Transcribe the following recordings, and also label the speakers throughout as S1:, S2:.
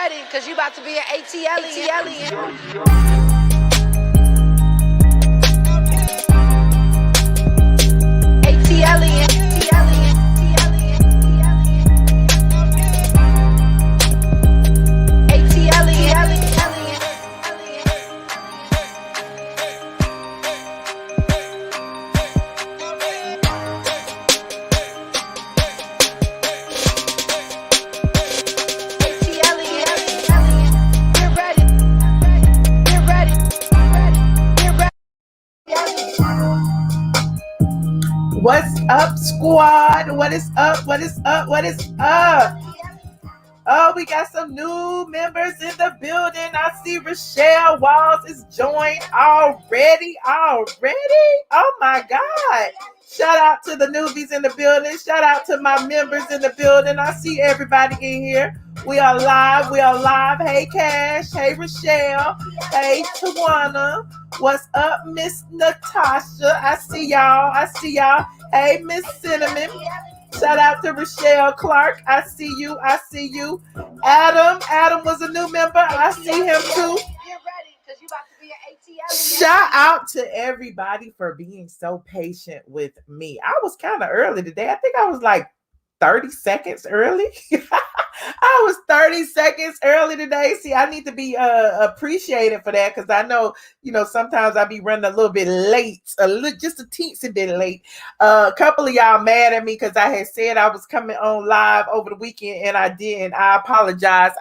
S1: ready, because you about to be an ATLien.
S2: What's up, squad? What is up? What is up? What is up? Oh, we got some new members in the building. I see Rochelle Walls is joined already. Oh my God. Shout out to the newbies in the building. Shout out to my members in the building. I see everybody in here. We are live. Hey, Cash. Hey, Rochelle. Hey, Tawana. What's up, Miss Natasha? I see y'all. Hey, Miss Cinnamon. Shout out to Rochelle Clark. I see you. Adam was a new member. I see him too. Shout out to everybody for being so patient with me. I was kind of early today. I think I was like 30 seconds early. I was 30 seconds early today. See, I need to be appreciated for that, because I know, sometimes I be running a little bit late, just a teensy bit late. A couple of y'all mad at me because I had said I was coming on live over the weekend and I didn't. I apologize.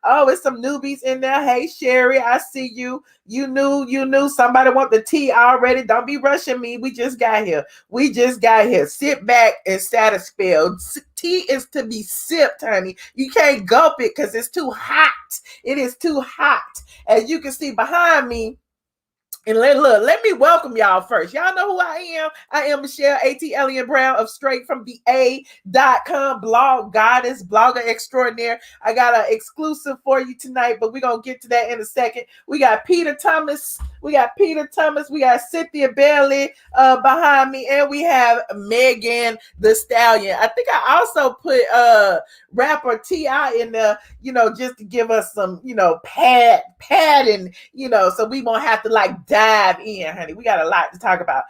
S2: Oh, it's some newbies in there. Hey, Sherry, I see you. You knew somebody want the tea already. Don't be rushing me. We just got here. Sit back and sat a spell. Tea is to be sipped, honey. You can't gulp it because it's too hot. It is too hot. As you can see behind me. And let me welcome y'all first. Y'all know who I am. I am Michelle ATLien Brown of Straight From the A.com, blog goddess, blogger extraordinaire. I got an exclusive for you tonight, but we're going to get to that in a second. We got Peter Thomas. We got Cynthia Bailey behind me, and we have Megan Thee Stallion. I think I also put rapper T.I. in there, just to give us some, padding, so we won't have to dive in, honey. We got a lot to talk about.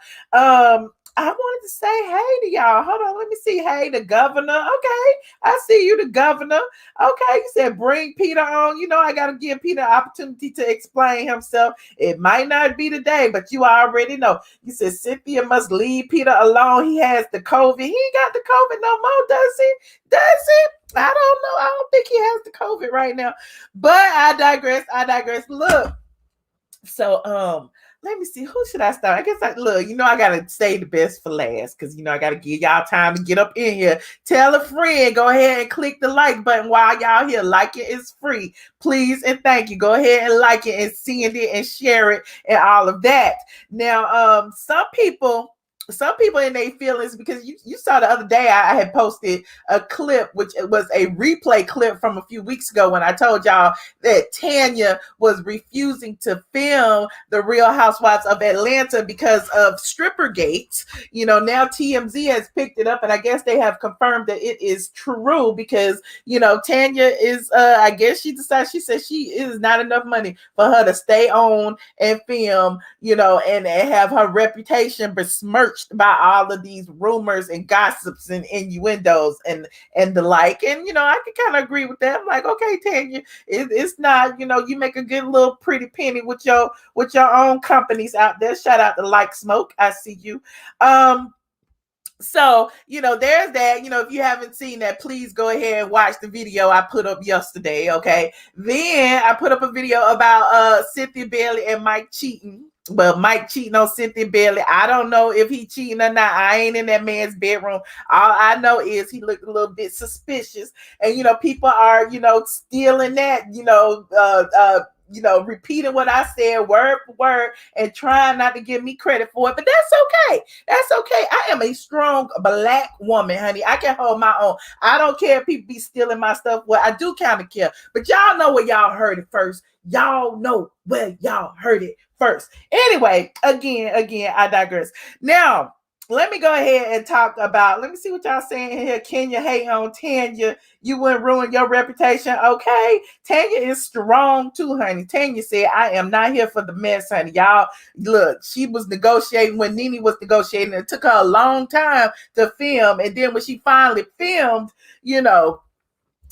S2: I wanted to say hey to y'all. Hold on, let me see. Hey, the governor. Okay, I see you, the governor. Okay, you said bring Peter on. I got to give Peter an opportunity to explain himself. It might not be today, but you already know. You said Cynthia must leave Peter alone. He has the COVID. He ain't got the COVID no more, does he? I don't know. I don't think he has the COVID right now. But I digress. Look. So, let me see. Who should I start? I guess I gotta say the best for last, because I gotta give y'all time to get up in here. Tell a friend. Go ahead and click the like button while y'all here. Like it is free, please and thank you. Go ahead and like it and send it and share it and all of that. Now, some people in their feelings, because you saw the other day I had posted a clip, which was a replay clip from a few weeks ago when I told y'all that Tanya was refusing to film the Real Housewives of Atlanta because of Strippergate. Now TMZ has picked it up, and I guess they have confirmed that it is true, because Tanya is I guess she said she is not enough money for her to stay on and film, and have her reputation besmirched by all of these rumors and gossips and innuendos and the like. And I can kind of agree with that. I'm like, okay, Tanya, it's not, you make a good little pretty penny with your own companies out there. Shout out to Like Smoke. I see you. So, there's that. If you haven't seen that, please go ahead and watch the video I put up yesterday. Okay. Then I put up a video about Cynthia Bailey and Mike cheating. Well, Mike cheating on Cynthia Bailey. I don't know if he cheating or not. I ain't in that man's bedroom. All I know is he looked a little bit suspicious. And, people are, stealing that, repeating what I said word for word and trying not to give me credit for it. But that's okay. I am a strong Black woman, honey. I can hold my own. I don't care if people be stealing my stuff. Well, I do kind of care. But y'all know where y'all heard it first. Anyway, again, I digress. Now, let me go ahead and talk about, let me see what y'all saying here. Kenya hate on Tanya. You wouldn't ruin your reputation. Okay. Tanya is strong too, honey. Tanya said, I am not here for the mess, honey. Y'all, look, she was negotiating when Nene was negotiating. It took her a long time to film. And then when she finally filmed, you know,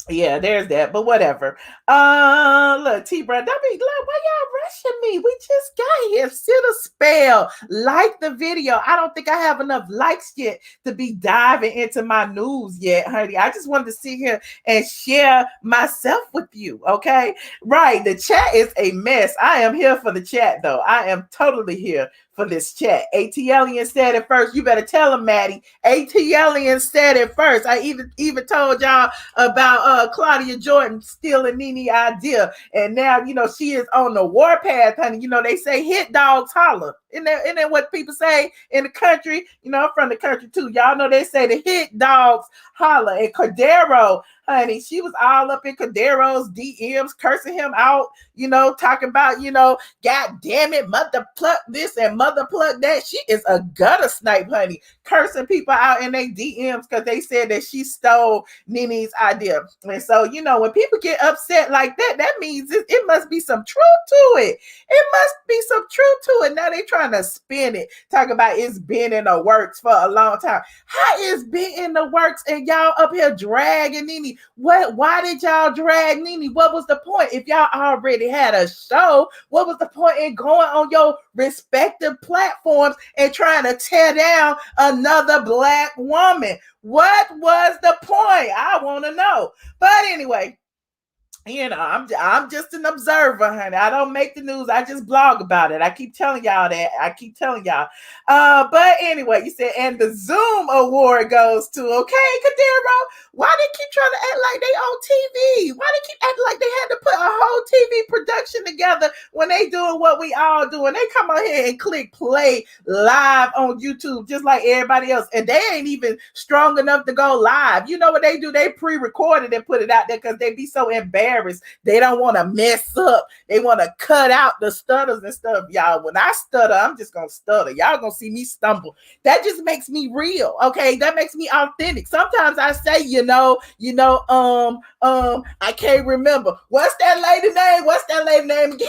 S2: yeah, there's that, but whatever. Look, T-Bro, don't be like, why y'all rushing me? We just got here. Sit a spell. Like the video. I don't think I have enough likes yet to be diving into my news yet, honey. I just wanted to sit here and share myself with you, okay? Right, the chat is a mess. I am here for the chat, though. I am totally here for this chat. ATLien said it first. You better tell him, Maddie. ATLien said it first. I even told y'all about Claudia Jordan stealing Nene idea, and now you know she is on the warpath, honey. You know they say hit dogs holler. Isn't that what people say in the country? You know, I'm from the country too. Y'all know they say the hit dogs holler. And Cordero, honey, she was all up in Cordero's DMs, cursing him out, you know, talking about, you know, God damn it, mother pluck this and mother pluck that. She is a gutter snipe, honey, cursing people out in their DMs because they said that she stole Nene's idea. And so, you know, when people get upset like that, that means it must be some truth to it. It must be some truth to it. Now they trying to spin it, talk about it's been in the works for a long time. How it's been in the works and y'all up here dragging Nene? Why did y'all drag Nene? What was the point? If y'all already had a show, what was the point in going on your respective platforms and trying to tear down another Black woman? What was the point? I want to know. But anyway, you know, I'm just an observer, honey. I don't make the news. I just blog about it. I keep telling y'all that. But anyway, you said, and the Zoom award goes to, okay, Cadero, why they keep trying to act like they on TV? Why they keep acting like they had to put a whole TV production together when they doing what we all doing? They come on here and click play live on YouTube just like everybody else. And they ain't even strong enough to go live. You know what they do? They pre-recorded and put it out there because they be so embarrassed. They don't want to mess up. They want to cut out the stutters and stuff. Y'all, when I stutter, I'm just going to stutter. Y'all going to see me stumble. That just makes me real. Okay. That makes me authentic. Sometimes I say, I can't remember. What's that lady name again?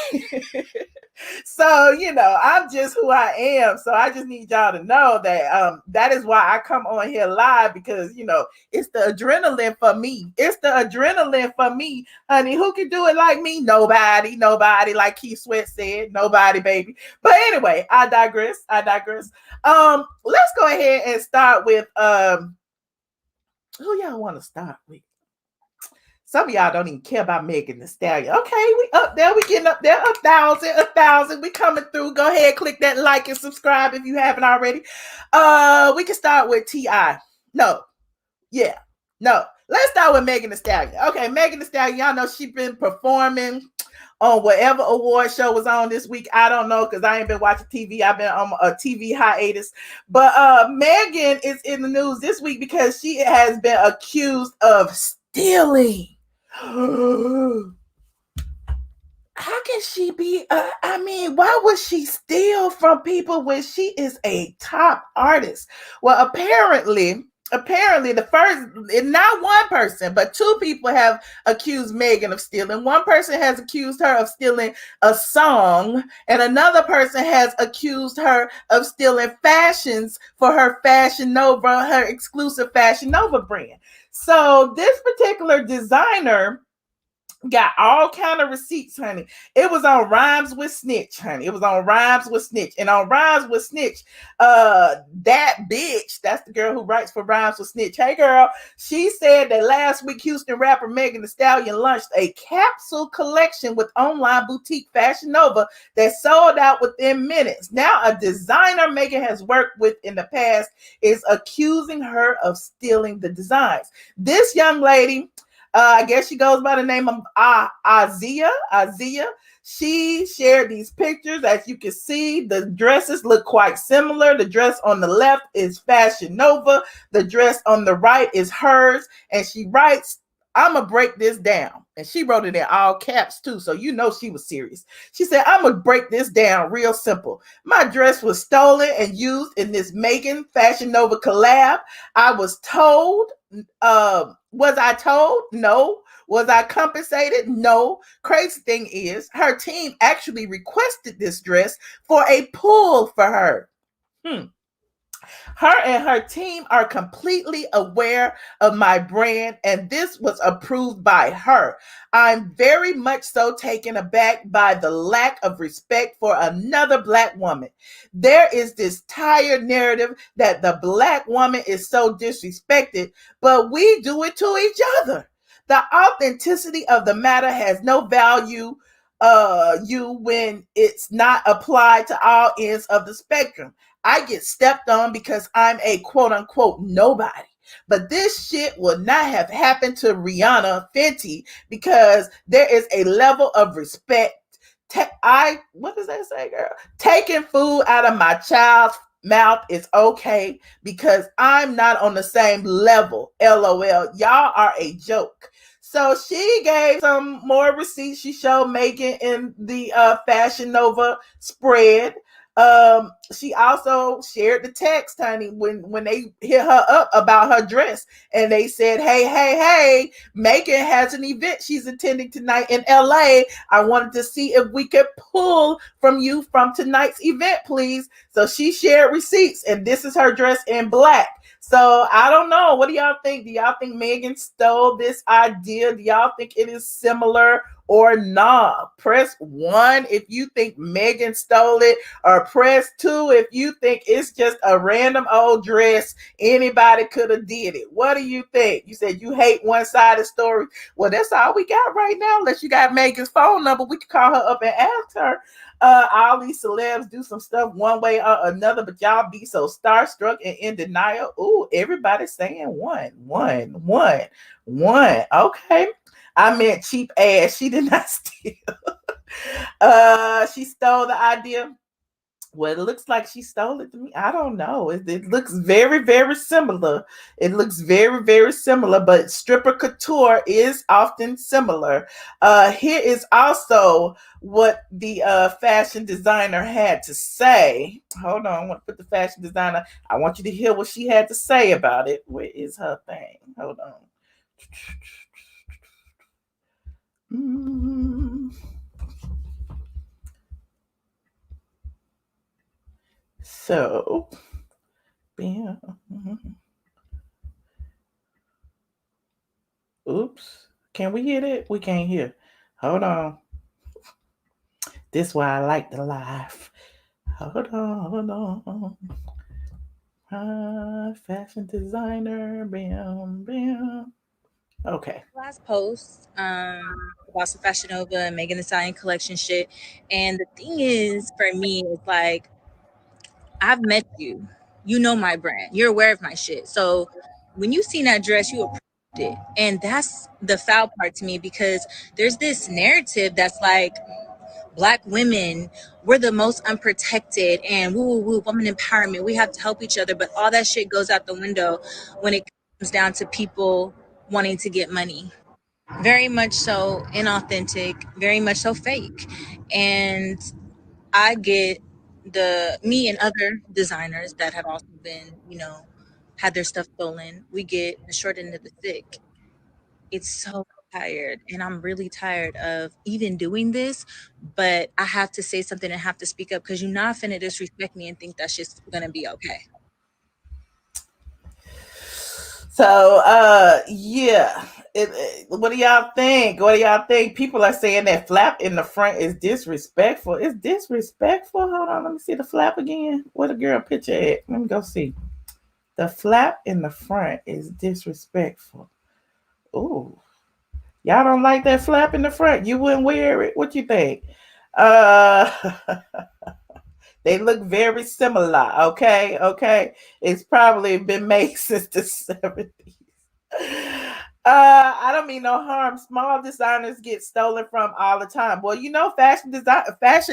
S2: So, you know, I'm just who I am. So I just need y'all to know that that is why I come on here live, because, you know, it's the adrenaline for me. It's the adrenaline for me, honey. Who can do it like me? Nobody, like Keith Sweat said. Nobody, baby. But anyway, I digress. Let's go ahead and start with who y'all want to start with? Some of y'all don't even care about Megan Thee Stallion. Okay, we up there. We getting up there. 1,000. We coming through. Go ahead, click that like and subscribe if you haven't already. We can start with T.I. No. Let's start with Megan Thee Stallion. Okay, Megan Thee Stallion, y'all know she been performing on whatever award show was on this week. I don't know because I ain't been watching TV. I've been on a TV hiatus. But Megan is in the news this week because she has been accused of stealing. How can she be? Why would she steal from people when she is a top artist? Well, apparently the first, not one person, but two people have accused Megan of stealing. One person has accused her of stealing a song, and another person has accused her of stealing fashions for her Fashion Nova, her exclusive Fashion Nova brand. So this particular designer got all kind of receipts, honey. It was on Rhymes with Snitch, honey. And on Rhymes with Snitch, that bitch, that's the girl who writes for Rhymes with Snitch. Hey, girl, she said that last week Houston rapper Megan Thee Stallion launched a capsule collection with online boutique Fashion Nova that sold out within minutes. Now, a designer Megan has worked with in the past is accusing her of stealing the designs. This young lady, I guess she goes by the name of Azia. She shared these pictures. As you can see, the dresses look quite similar. The dress on the left is Fashion Nova. The dress on the right is hers. And she writes, I'm going to break this down. And she wrote it in all caps too, so you know she was serious. She said, I'm gonna break this down real simple. My dress was stolen and used in this Megan Fashion Nova collab. I was told, was I told? No. Was I compensated? No. Crazy thing is, her team actually requested this dress for a pull for her. Her and her team are completely aware of my brand, and this was approved by her. I'm very much so taken aback by the lack of respect for another Black woman. There is this tired narrative that the Black woman is so disrespected, but we do it to each other. The authenticity of the matter has no value you when it's not applied to all ends of the spectrum. I get stepped on because I'm a quote unquote nobody. But this shit would not have happened to Rihanna Fenty because there is a level of respect. What does that say, girl? Taking food out of my child's mouth is okay because I'm not on the same level. LOL. Y'all are a joke. So she gave some more receipts. She showed Megan in the Fashion Nova spread. She also shared the text, honey, when they hit her up about her dress, and they said, hey, Megan has an event she's attending tonight in LA. I wanted to see if we could pull from you from tonight's event, please. So she shared receipts, and this is her dress in black. So I don't know. What do y'all think? Do y'all think Megan stole this idea? Do y'all think it is similar or not? Press 1 if you think Megan stole it, or press 2 if you think it's just a random old dress. Anybody could have did it. What do you think? You said you hate one-sided story. Well, that's all we got right now. Unless you got Megan's phone number, we can call her up and ask her. All these celebs do some stuff one way or another, but y'all be so starstruck and in denial. Ooh, everybody's saying one. Okay. I meant cheap ass. She did not steal. She stole the idea. Well, it looks like she stole it to me. I don't know. It looks very, very similar. It looks very, very similar, but stripper couture is often similar. Here is also what the fashion designer had to say. Hold on. I want to put the fashion designer. I want you to hear what she had to say about it. Where is her thing? Hold on. So, bam. Oops. Can we hear that? We can't hear. Hold on. This is why I like the live. Hold on. Fashion designer. Bam. Okay.
S3: Last post about some Fashion Nova and Megan Thee Stallion collection shit. And the thing is, for me, it's like, I've met you. You know my brand. You're aware of my shit. So when you seen that dress, you approved it. And that's the foul part to me, because there's this narrative that's like, Black women, we're the most unprotected, and woo, woman empowerment. We have to help each other. But all that shit goes out the window when it comes down to people wanting to get money. Very much so inauthentic, very much so fake. And I get me and other designers that have also been, had their stuff stolen, we get the short end of the stick. It's so tired, and I'm really tired of even doing this, but I have to say something and have to speak up, because you're not finna disrespect me and think that's just gonna be okay.
S2: So, yeah. What do y'all think? What do y'all think? People are saying that flap in the front is disrespectful. It's disrespectful. Hold on, let me see the flap again. Where the girl picture at? Let me go see. The flap in the front is disrespectful. Ooh. Y'all don't like that flap in the front? You wouldn't wear it? What you think? Uh They look very similar. Okay. It's probably been made since the 70s. I don't mean no harm. Small designers get stolen from all the time. Well, you know, Fashion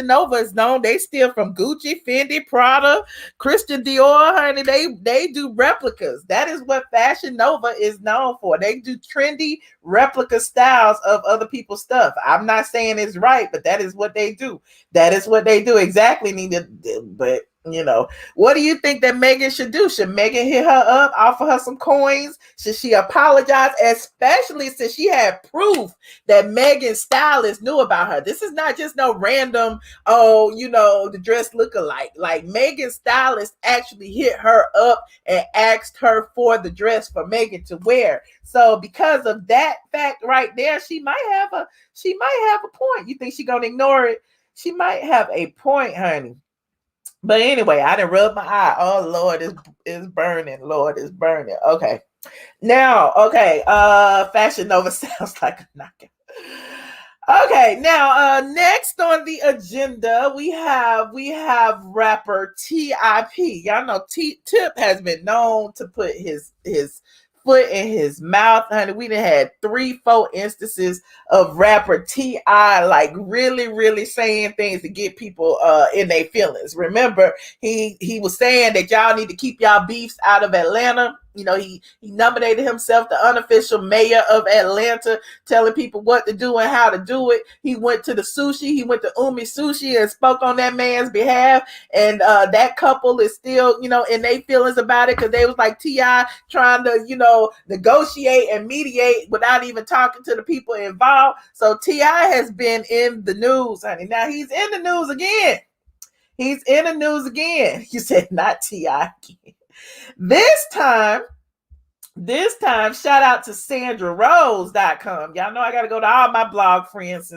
S2: Nova is known. They steal from Gucci, Fendi, Prada, Christian Dior, honey. They do replicas. That is what Fashion Nova is known for. They do trendy replica styles of other people's stuff. I'm not saying it's right, but that is what they do. That is what they do. Exactly, Nida. But you know, what do you think that Megan should do? Should Megan hit her up, offer her some coins? Should she apologize? Especially since she had proof that Megan's stylist knew about her. This is not just no random, oh, you know, the dress look alike. Like Megan's stylist actually hit her up and asked her for the dress for Megan to wear. So because of that fact right there, she might have a point. You think she's gonna ignore it? She might have a point, honey. But anyway, I done rubbed my eye. Oh Lord, it's burning. Lord, it's burning. Okay. Now, okay, Fashion Nova sounds like a knockout. Okay, now next on the agenda, we have rapper T.I.P. Y'all know Tip has been known to put his foot in his mouth, honey. We done had 3-4 instances of rapper T.I. like really saying things to get people in their feelings. Remember, he was saying that y'all need to keep y'all beefs out of Atlanta. You know, he nominated himself the unofficial mayor of Atlanta, telling people what to do and how to do it. He went to the sushi. He went to Umi Sushi and spoke on that man's behalf. And that couple is still, you know, in their feelings about it because they was like T.I. trying to, you know, negotiate and mediate without even talking to the people involved. So T.I. has been in the news, honey. Now he's in the news again. He's in the news again. You said not T.I. again. This time, shout out to SandraRose.com. Y'all know I got to go to all my blog friends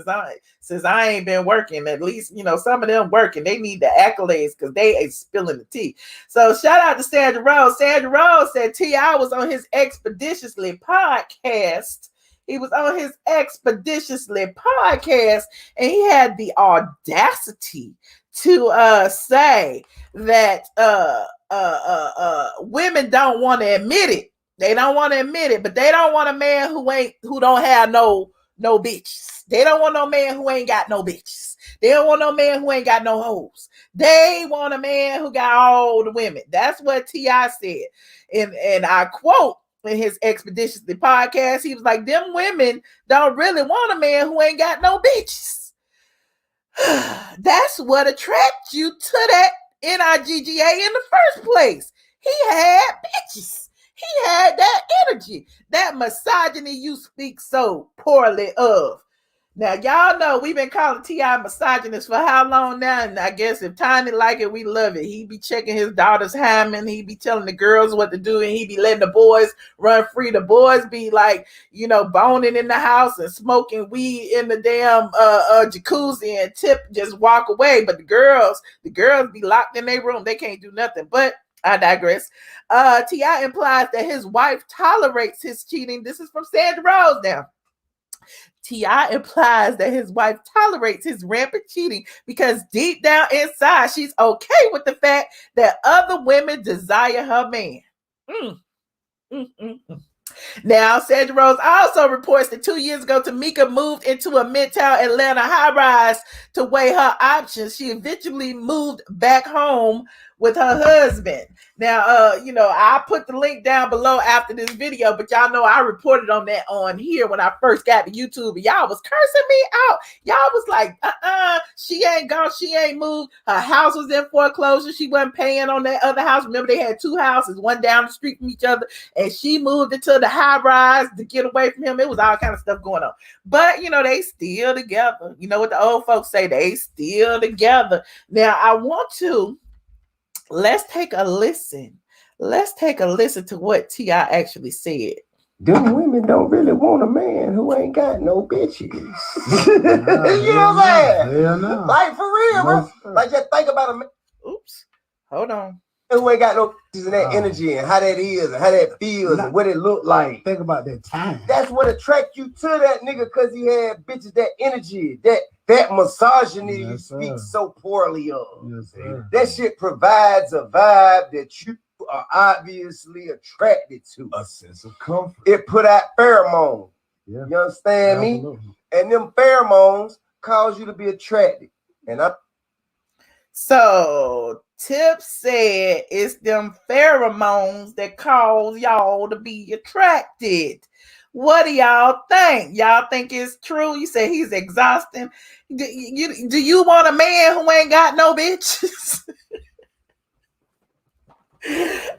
S2: since I ain't been working. At least, you know, some of them working. They need the accolades because they ain't spilling the tea. So shout out to Sandra Rose. Sandra Rose said T.I. was on his Expeditiously podcast. He was on his Expeditiously podcast, and he had the audacity to say that women don't want to admit it. They don't want to admit it, but they don't want a man who don't have no bitches. They don't want no man who ain't got no bitches. They don't want no man who ain't got no hoes. They want a man who got all the women. That's what T.I. said. And I quote in his Expeditiously podcast, he was like, them women don't really want a man who ain't got no bitches. That's what attracts you to that NIGGA in the first place. He had bitches. He had that energy, that misogyny you speak so poorly of. Now, y'all know we've been calling T.I. misogynist for how long now? And I guess if Tiny like it, we love it. He be checking his daughter's hymen. He be telling the girls what to do, and he be letting the boys run free. The boys be like, you know, boning in the house and smoking weed in the damn jacuzzi, and Tip just walk away. But the girls be locked in their room. They can't do nothing. But I digress. T.I. implies that his wife tolerates his cheating. This is from Sandra Rose now. T.I. implies that his wife tolerates his rampant cheating because deep down inside, she's okay with the fact that other women desire her man. Now, Sandra Rose also reports that 2 years ago, Tamika moved into a Midtown Atlanta high-rise to weigh her options. She eventually moved back home with her husband. Now, you know, I put the link down below after this video, but y'all know I reported on that on here when I first got to YouTube, and y'all was cursing me out. Y'all was like, she ain't gone, she ain't moved. Her house was in foreclosure. She wasn't paying on that other house. Remember, they had 2 houses, one down the street from each other, and she moved into the high rise to get away from him. It was all kind of stuff going on. But, you know, they still together. You know what the old folks say, they still together. Now, I want to let's take a listen to what T.I. actually said.
S4: Them women don't really want a man who ain't got no bitches. You know what I'm saying? No. Like, for real, bro. Like, just think about a man.
S2: Oops. Hold on.
S4: Who ain't got no bitches and that energy and how that is and how that feels and what it look like.
S5: Think about that time.
S4: That's what attract you to that nigga, because he had bitches, that energy, that misogyny you speak so poorly of.
S5: Yes, sir.
S4: That shit provides a vibe that you are obviously attracted to.
S5: A sense of comfort.
S4: It put out pheromones. Yeah. You understand me? And them pheromones cause you to be attracted. And
S2: So Tip said it's them pheromones that cause y'all to be attracted. What do y'all think? Y'all think it's true? You say he's exhausting. Do you want a man who ain't got no bitches?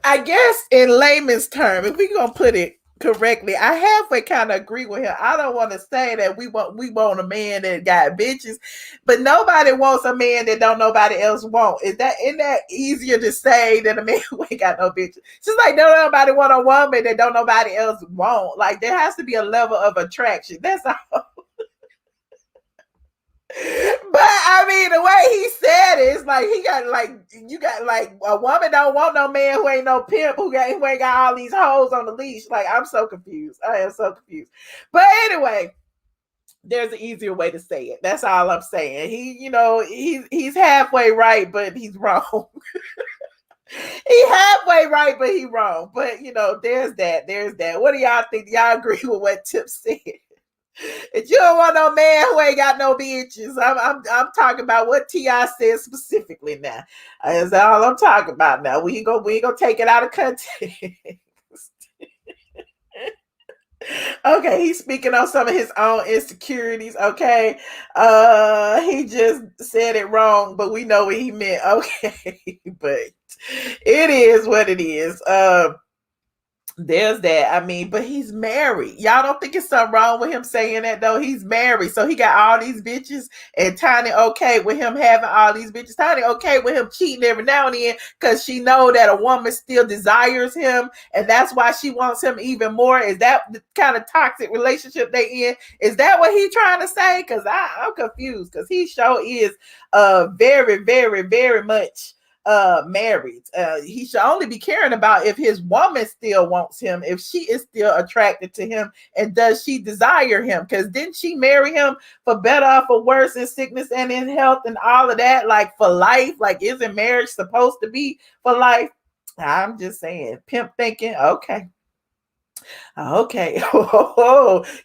S2: I guess in layman's terms, if we gonna put it correctly, I halfway kind of agree with him. I don't want to say that we want a man that got bitches, but nobody wants a man that don't nobody else want. Isn't that easier to say than a man who ain't got no bitches? Just like don't nobody want a woman that don't nobody else want. Like there has to be a level of attraction. That's all. But I mean, the way he said it, it's like he got like you got like a woman don't want no man who ain't no pimp who ain't got all these hoes on the leash. Like I'm so confused. I am so confused. But anyway, there's an easier way to say it. That's all I'm saying. He's halfway right, but he's wrong. He halfway right, but he wrong. But there's that. What do y'all think? Do y'all agree with what Tip said? If you don't want no man who ain't got no bitches, I'm talking about what T.I. said specifically now. That's all I'm talking about now. We ain't gonna take it out of context. Okay, he's speaking on some of his own insecurities. Okay, he just said it wrong, but we know what he meant. Okay, but it is what it is. There's that. I mean, but he's married. Y'all don't think it's something wrong with him saying that though? He's married. So he got all these bitches and Tiny okay with him having all these bitches. Tiny okay with him cheating every now and then because she know that a woman still desires him and that's why she wants him even more. Is that the kind of toxic relationship they in? Is that what he trying to say? Because I'm confused because he sure is very, very, very much married. He should only be caring about if his woman still wants him, if she is still attracted to him, and does she desire him? Because didn't she marry him for better or for worse, in sickness and in health and all of that, like for life? Like isn't marriage supposed to be for life? I'm just saying, pimp thinking. Okay.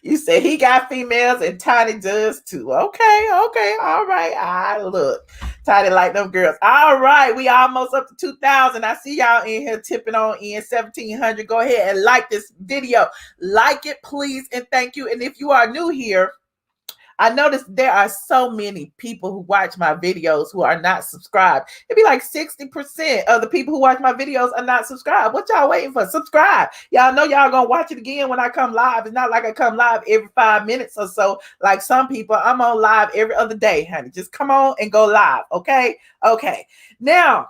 S2: You say he got females and Tiny does too. Okay, all right. Look, Tiny like them girls. All right, we almost up to 2,000. I see y'all in here tipping on in 1,700. Go ahead and like this video. Like it, please, and thank you. And if you are new here, I noticed there are so many people who watch my videos who are not subscribed. It'd be like 60% of the people who watch my videos are not subscribed. What y'all waiting for? Subscribe. Y'all know y'all gonna watch it again when I come live. It's not like I come live every 5 minutes or so. Like some people, I'm on live every other day, honey. Just come on and go live, okay? Okay. Now,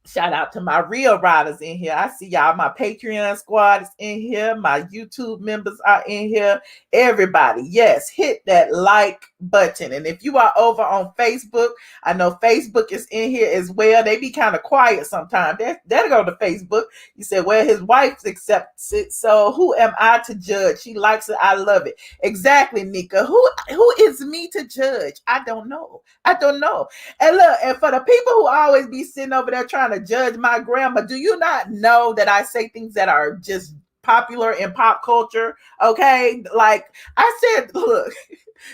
S2: shout out to my real riders in here. I see y'all. My Patreon squad is in here. My YouTube members are in here. Everybody, yes, hit that like button. And if you are over on Facebook, I know Facebook is in here as well. They be kind of quiet sometimes. That'll go to Facebook. You said, well, his wife accepts it. So who am I to judge? She likes it. I love it. Exactly, Nika. Who is me to judge? I don't know. And look, and for the people who always be sitting over there trying to judge my grandma, do you not know that I say things that are just popular in pop culture? Okay, like I said, look,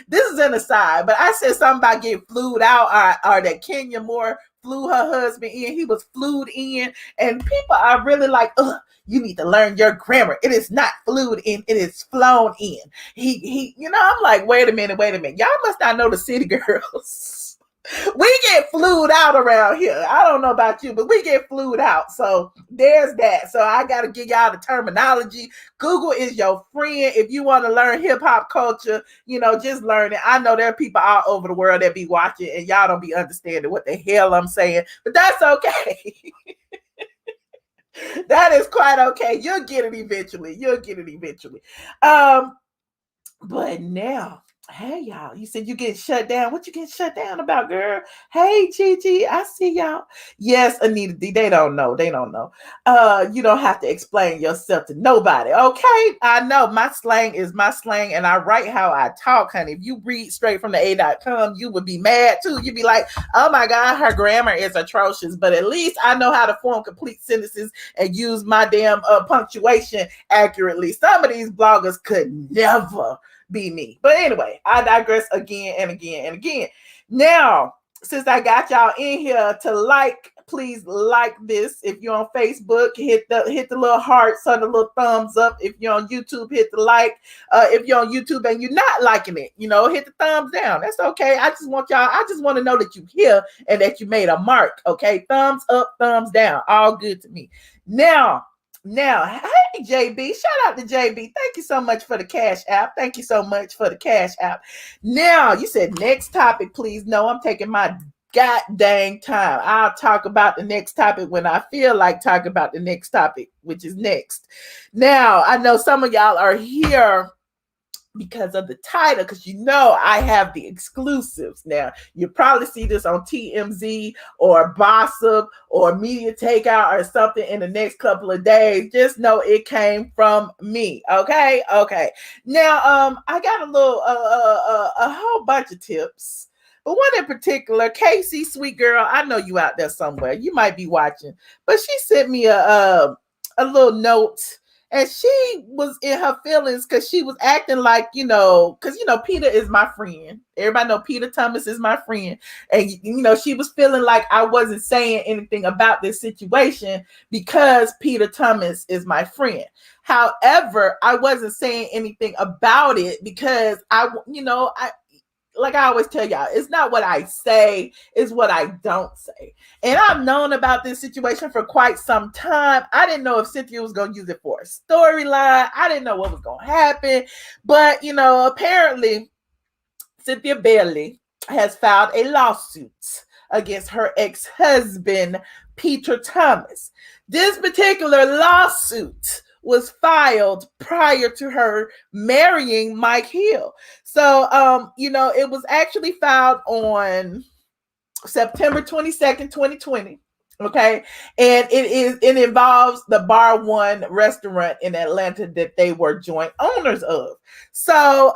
S2: this is an aside, but I said something about getting flued out, or that Kenya Moore flew her husband in. He was flued in, and people are really like, ugh, you need to learn your grammar. It is not flued in, it is flown in. He, I'm like, wait a minute. Y'all must not know the city girls. We get flued out around here. I don't know about you, but we get flued out. So there's that. So I got to give y'all the terminology. Google is your friend. If you want to learn hip hop culture, just learn it. I know there are people all over the world that be watching and y'all don't be understanding what the hell I'm saying, but that's okay. That is quite okay. You'll get it eventually. But now Hey y'all, you said you get shut down. What you get shut down about, girl? Hey Gigi, I see y'all. Yes, Anita D, they don't know. They don't know. You don't have to explain yourself to nobody. Okay. I know my slang is my slang, and I write how I talk, honey. If you read straight from the A.com, you would be mad too. You'd be like, oh my God, her grammar is atrocious. But at least I know how to form complete sentences and use my damn punctuation accurately. Some of these bloggers could never be me. But anyway, I digress again and again and again. Now, since I got y'all in here to like, please like this. If you're on Facebook, hit the little hearts or the little thumbs up. If you're on YouTube, hit the like. If you're on YouTube and you're not liking it, hit the thumbs down. That's okay. I just want to know that you here and that you made a mark. Okay, thumbs up, thumbs down, all good to me. Now, hey JB, shout out to JB. Thank you so much for the Cash App. Thank you so much for the Cash App. Now, you said next topic, please. No, I'm taking my god dang time. I'll talk about the next topic when I feel like talking about the next topic, which is next. Now, I know some of y'all are here because of the title, because I have the exclusives. Now, you probably see this on TMZ or Bossip or Media Takeout or something in the next couple of days. Just know it came from me. Okay. Now, I got a little a whole bunch of tips, but one in particular, Casey, sweet girl, I know you out there somewhere. You might be watching, but she sent me a little note. And she was in her feelings because she was acting like, because, Peter is my friend. Everybody know Peter Thomas is my friend. And, she was feeling like I wasn't saying anything about this situation because Peter Thomas is my friend. However, I wasn't saying anything about it because like I always tell y'all, it's not what I say, it's what I don't say. And I've known about this situation for quite some time. I didn't know if Cynthia was going to use it for a storyline. I didn't know what was going to happen. But, apparently, Cynthia Bailey has filed a lawsuit against her ex-husband, Peter Thomas. This particular lawsuit was filed prior to her marrying Mike Hill. So, it was actually filed on September 22nd, 2020. Okay. And it involves the Bar One restaurant in Atlanta that they were joint owners of. So,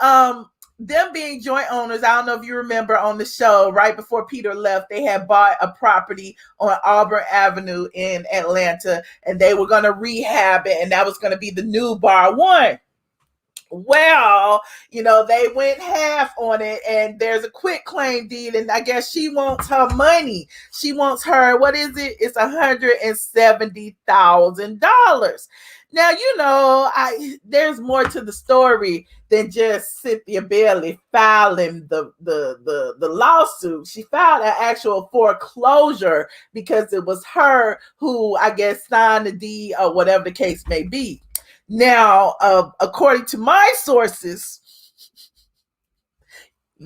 S2: them being joint owners, I don't know if you remember on the show, right before Peter left, they had bought a property on Auburn Avenue in Atlanta, and they were going to rehab it, and that was going to be the new Bar One. Well, they went half on it, and there's a quit claim deed, and I guess she wants her money. She wants her, what is it? It's $170,000. Now, there's more to the story than just Cynthia Bailey filing the lawsuit. She filed an actual foreclosure because it was her who, I guess, signed the deed or whatever the case may be. Now, according to my sources,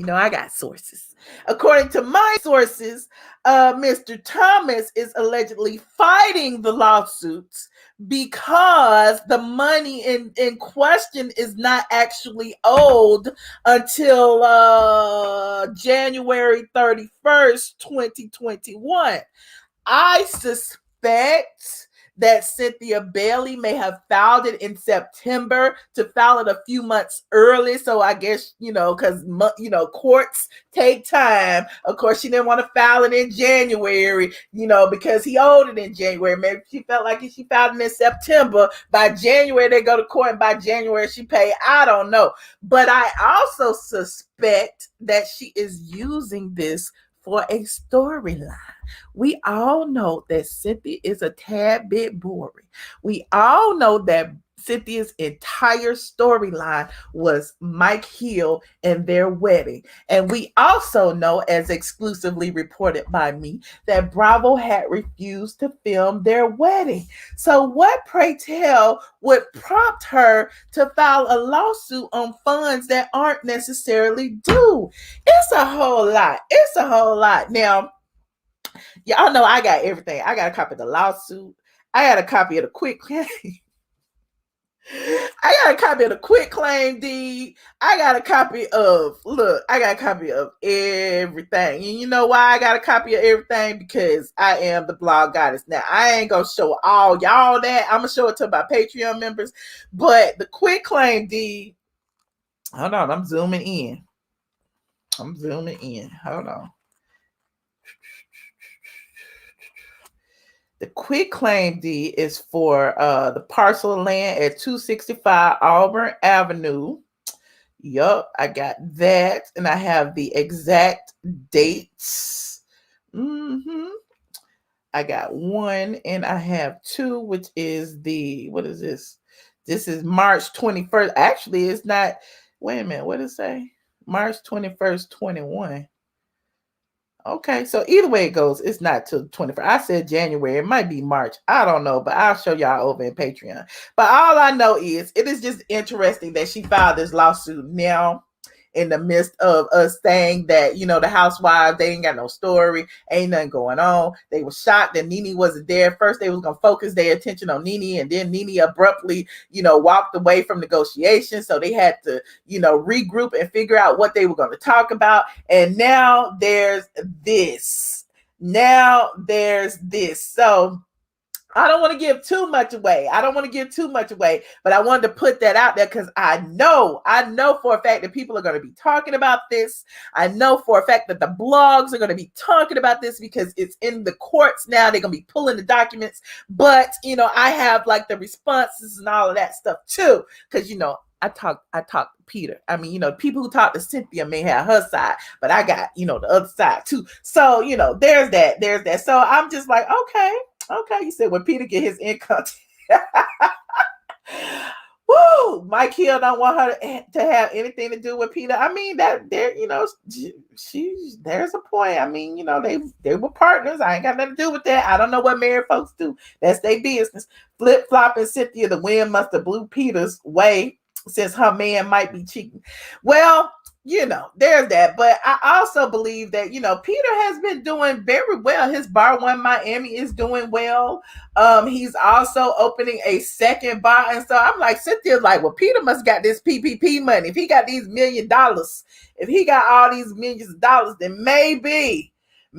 S2: I got sources. According to my sources, Mr. Thomas is allegedly fighting the lawsuits because the money in question is not actually owed until January 31st, 2021. I suspect that Cynthia Bailey may have filed it in September to file it a few months early. So I guess, because, courts take time. Of course, she didn't want to file it in January, because he owed it in January. Maybe she felt like if she filed it in September, by January they go to court, and by January she paid. I don't know. But I also suspect that she is using this for a storyline. We all know that Cynthia is a tad bit boring. We all know that Cynthia's entire storyline was Mike Hill and their wedding. And we also know, as exclusively reported by me, that Bravo had refused to film their wedding. So what, pray tell, would prompt her to file a lawsuit on funds that aren't necessarily due? It's a whole lot. Now, y'all know I got everything. I got a copy of the lawsuit. I got a copy of the quit claim. I got a copy of the quit claim deed. I got a copy of everything. And you know why I got a copy of everything? Because I am the blog goddess. Now, I ain't going to show all y'all that. I'm going to show it to my Patreon members. But the quit claim deed, hold on, I'm zooming in. Hold on. The quit claim deed is for the parcel of land at 265 Auburn Avenue. Yup, I got that. And I have the exact dates. I got 1 and I have 2, which is what is this? This is March 21st. Actually, it's not. Wait a minute. What does it say? March 21st, 21. Okay, so either way it goes, it's not till 21st. I said January. It might be March. I don't know, but I'll show y'all over in Patreon. But all I know is it is just interesting that she filed this lawsuit now in the midst of us saying that, the housewives, they ain't got no story, ain't nothing going on. They were shocked that Nene wasn't there. First, they was going to focus their attention on Nene, and then Nene abruptly, walked away from negotiations. So they had to, regroup and figure out what they were going to talk about. And now there's this. So I don't want to give too much away. But I wanted to put that out there because I know for a fact that people are going to be talking about this. I know for a fact that the blogs are going to be talking about this because it's in the courts now. They're going to be pulling the documents. But, I have like the responses and all of that stuff too. Because, I talk to Peter. I mean, people who talk to Cynthia may have her side, but I got, the other side too. So, there's that. So I'm just like, okay, you said when Peter get his income. Woo! Mike Hill don't want her to have anything to do with Peter. I mean, that there, there's a point. I mean, they were partners. I ain't got nothing to do with that. I don't know what married folks do. That's their business. Flip-flopping Cynthia, the wind must have blew Peter's way since her man might be cheating. Well, there's that. But I also believe that, Peter has been doing very well. His bar one Miami is doing well. He's also opening a second bar. And so I'm like, Cynthia's like, well, Peter must got this PPP money. If he got these $1 million, if he got all these millions of dollars, then maybe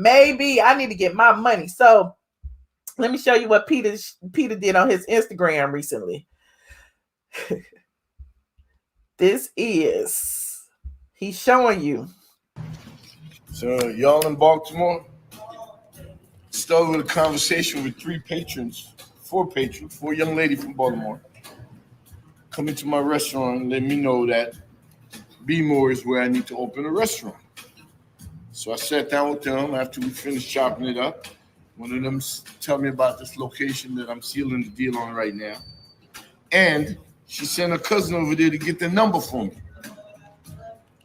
S2: I need to get my money. So let me show you what Peter did on his Instagram recently. He's showing you.
S5: So y'all in Baltimore? Started with a conversation with 4 patrons, 4 young ladies from Baltimore. Come into my restaurant and let me know that B-More is where I need to open a restaurant. So I sat down with them after we finished chopping it up. One of them tell me about this location that I'm sealing the deal on right now. And she sent her cousin over there to get the number for me.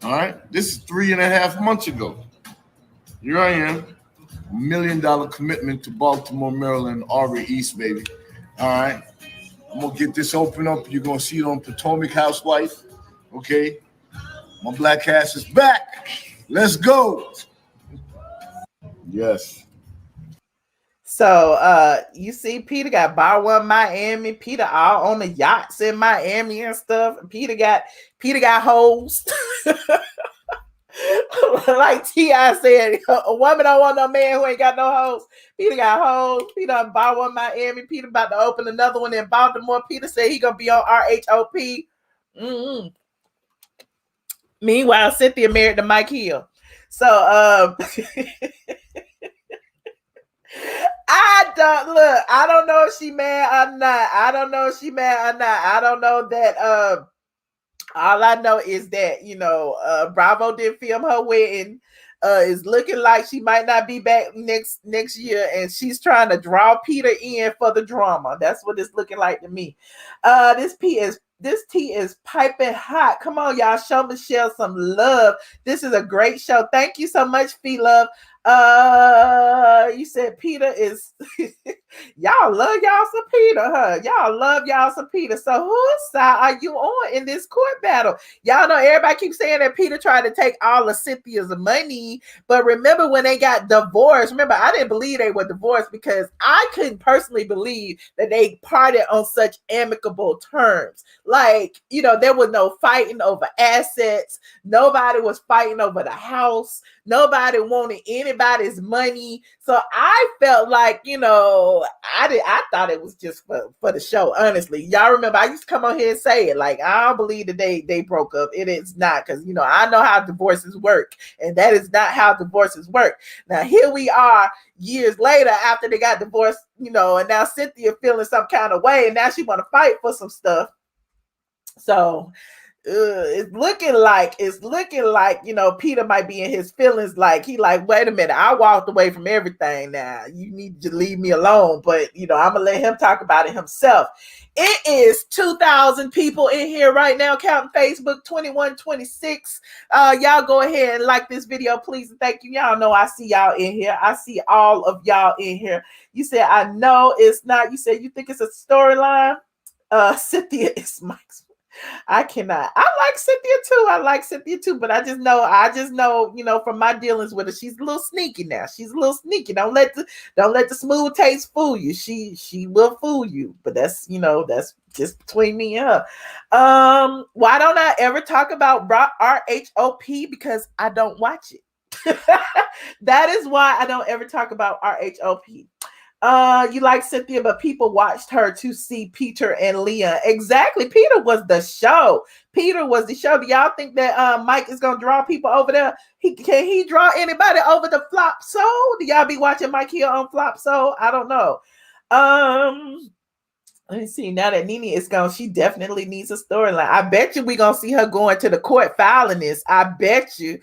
S5: All right, this is 3.5 months ago. Here I am, $1 million commitment to Baltimore, Maryland, Aubrey East, baby. All right, I'm gonna get this open up. You're gonna see it on Potomac Housewife. Okay, my black ass is back. Let's go. Yes.
S2: So you see Peter got bar one Miami, Peter all on the yachts in Miami and stuff. Peter got hoes. Like T.I. said, a woman don't want no man who ain't got no hoes. Peter got hoes. Peter bar one Miami. Peter about to open another one in Baltimore. Peter said he gonna be on RHOP. Meanwhile, Cynthia married to Mike Hill. So I don't know if she mad or not. I don't know that all I know is that Bravo did film her wedding. Is looking like she might not be back next year, and she's trying to draw Peter in for the drama. That's what it's looking like to me. This tea is piping hot. Come on, y'all, show Michelle some love. This is a great show. Thank you so much, Fee Love. You said Peter is y'all love y'all some Peter, huh? Y'all love y'all some Peter. So whose side are you on in this court battle? Y'all know everybody keeps saying that Peter tried to take all of Cynthia's money, but remember when they got divorced? Remember, I didn't believe they were divorced because I couldn't personally believe that they parted on such amicable terms. Like, you know, there was no fighting over assets. Nobody was fighting over the house. Nobody wanted anybody's money. So I felt like, you know, I thought it was just for the show, honestly. Y'all remember I used to come on here and say it, like, I don't believe that they broke up. It is not, because, you know, I know how divorces work, and that is not how divorces work. Now here we are years later after they got divorced, you know, and now Cynthia feeling some kind of way, and now she want to fight for some stuff. So it's looking like, you know, Peter might be in his feelings, like he like, wait a minute, I walked away from everything, now you need to leave me alone. But, you know, I'm gonna let him talk about it himself. It is 2,000 people in here right now, counting Facebook, 2126. Y'all go ahead and like this video, please, and thank you. Y'all know I see y'all in here. I see all of y'all in here. You said, I know it's not. You said you think it's a storyline. Cynthia is Mike's. I cannot. I like Cynthia too. But I just know, you know, from my dealings with her, she's a little sneaky now. She's a little sneaky. Don't let the smooth taste fool you. She will fool you. But that's, you know, that's just between me and her. Why don't I ever talk about RHOP? Because I don't watch it. That is why I don't ever talk about RHOP. You like Cynthia, but people watched her to see Peter and Leah. Exactly. Peter was the show. Do y'all think that Mike is gonna draw people over there? Can he draw anybody over the Flop Soul? Do y'all be watching Mike here on Flop Soul? I don't know. Let me see. Now that Nene is gone, she definitely needs a storyline. I bet you we're gonna see her going to the court filing this. I bet you.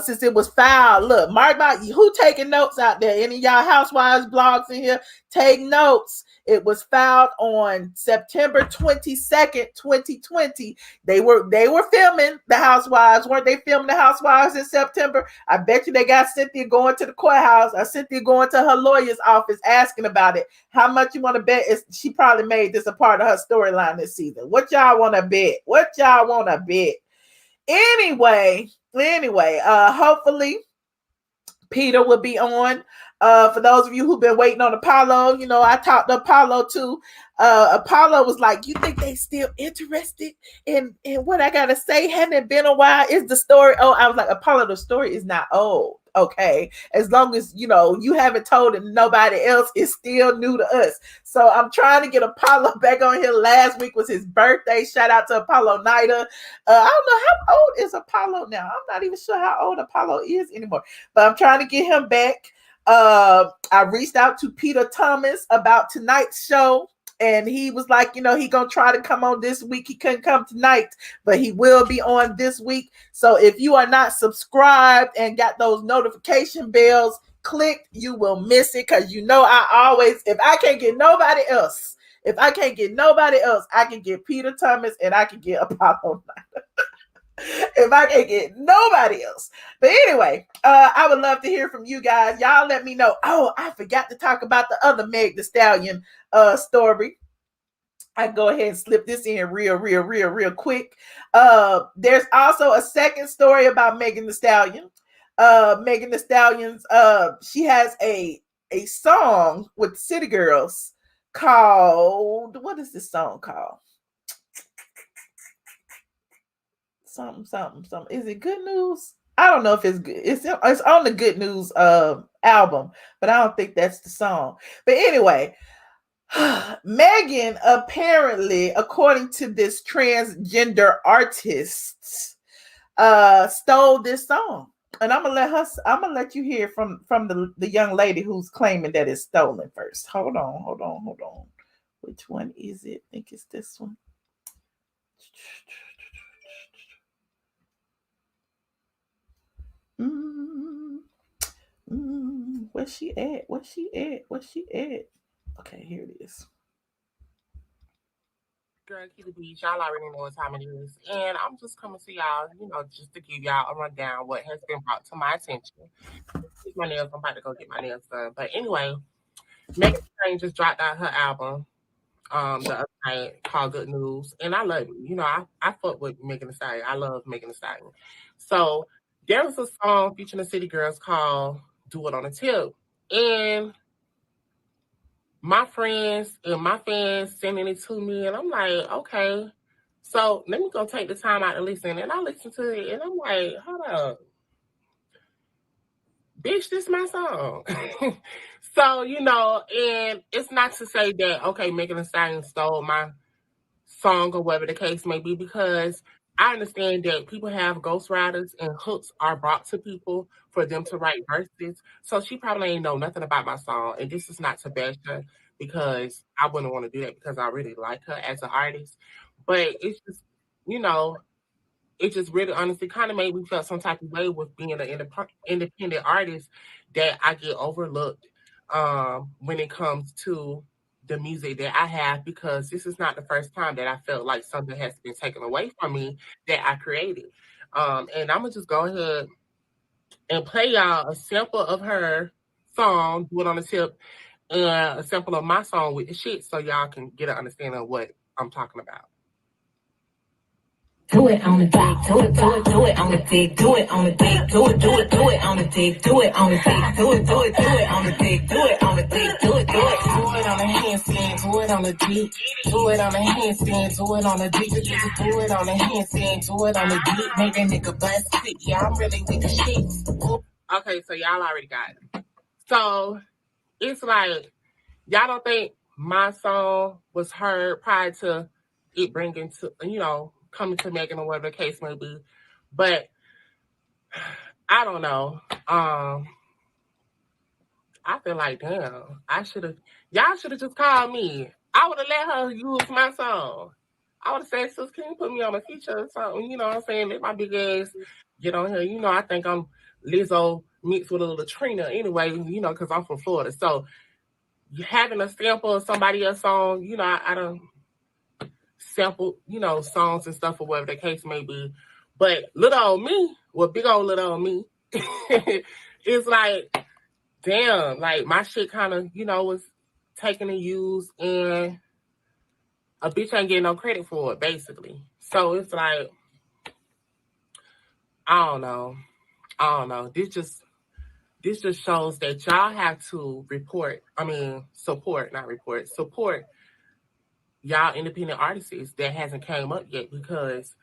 S2: Since it was filed. Look, Marc, who taking notes out there? Any of y'all housewives blogs in here? Take notes. It was filed on September 22nd, 2020. They were filming the housewives. Weren't they filming the housewives in September? I bet you they got Cynthia going to the courthouse, or Cynthia going to her lawyer's office asking about it. How much you want to bet she probably made this a part of her storyline this season? What y'all want to bet? Anyway, hopefully Peter will be on. For those of you who've been waiting on Apollo, you know, I talked to Apollo too. Apollo was like, you think they still interested in what I gotta say? Hadn't it been a while? Is the story old? I was like, Apollo, the story is not old. Okay, as long as, you know, you haven't told it, nobody else is still new to us. So I'm trying to get Apollo back on here. Last week was his birthday. Shout out to Apollo Nida. I don't know, how old is Apollo now. I'm not even sure how old Apollo is anymore, but I'm trying to get him back. I reached out to Peter Thomas about tonight's show, and he was like, you know, he gonna try to come on this week. He couldn't come tonight, but he will be on this week. So if you are not subscribed and got those notification bells clicked, you will miss it. Because, you know, I always, if I can't get nobody else, I can get Peter Thomas and I can get Apollo. If I can't get nobody else. But anyway, I would love to hear from you guys. Y'all let me know. Oh, I forgot to talk about the other Meg Thee Stallion story. I go ahead and slip this in real quick. There's also a second story about Megan Thee Stallion. Megan Thee Stallion's she has a song with City Girls called, what is this song called? Something. Is it Good News? I don't know if it's good. It's on the Good News album, but I don't think that's the song. But anyway, Megan apparently, according to this transgender artist, stole this song. And I'm gonna let you hear from the young lady who's claiming that it's stolen first. Hold on. Which one is it? I think it's this one. Where's she at? Okay, here it is.
S6: girl, Kitty Beach. Y'all already know what time it is. And I'm just coming to y'all, just to give y'all a rundown what has been brought to my attention. My nails, I'm about to go get my nails done. But anyway, Megan Thee Stallion just dropped out her album the other night called Good News. And I love it. I fuck with Megan Thee Stallion. I love Megan Thee Stallion. So there was a song featuring the City Girls called Do It on a Tip. And my friends and my fans sending it to me, and I'm like, okay, so let me go take the time out to listen. And I listen to it, and I'm like, hold up, bitch, this is my song. So, and it's not to say that, okay, Megan Thee Stallion stole my song or whatever the case may be, because I understand that people have ghostwriters and hooks are brought to people for them to write verses. So she probably ain't know nothing about my song. And this is not to bash her, because I wouldn't want to do that, because I really like her as an artist. But it's just, it just really honestly kind of made me feel some type of way with being an independent artist, that I get overlooked when it comes to the music that I have, because this is not the first time that I felt like something has been taken away from me that I created. And I'm gonna just go ahead and play y'all a sample of her song, Do It on the Tip, and a sample of my song With the Shit, so y'all can get an understanding of what I'm talking about.
S7: Do it on the dick, do it on the dick, do it on the dick, do it on the dick, do it on the dick, do it on the dick, do it on the dick, do it on the handstand, do it on the dick, do it on the handstand, do it on the dick, do it on the handstand, do it on the dick, make that nigga bust quick, yeah, I'm really with the shit.
S6: Okay, so y'all already got it. So it's like, y'all don't think my song was heard prior to it bringing to, coming to Megan or whatever the case may be. But I don't know. I feel like, damn, y'all should have just called me. I would have let her use my song. I would have said, sis, can you put me on a feature or something? You know what I'm saying? Let my big ass get on here. I think I'm Lizzo mixed with a little Trina anyway, because I'm from Florida. So having a sample of somebody else's song, I don't sample, songs and stuff or whatever the case may be. But little old me, big old little old me, it's like, damn, like my shit kind of, was taken and used, and a bitch ain't getting no credit for it, basically. So it's like, I don't know. This just shows that y'all have to support y'all independent artists that hasn't came up yet, because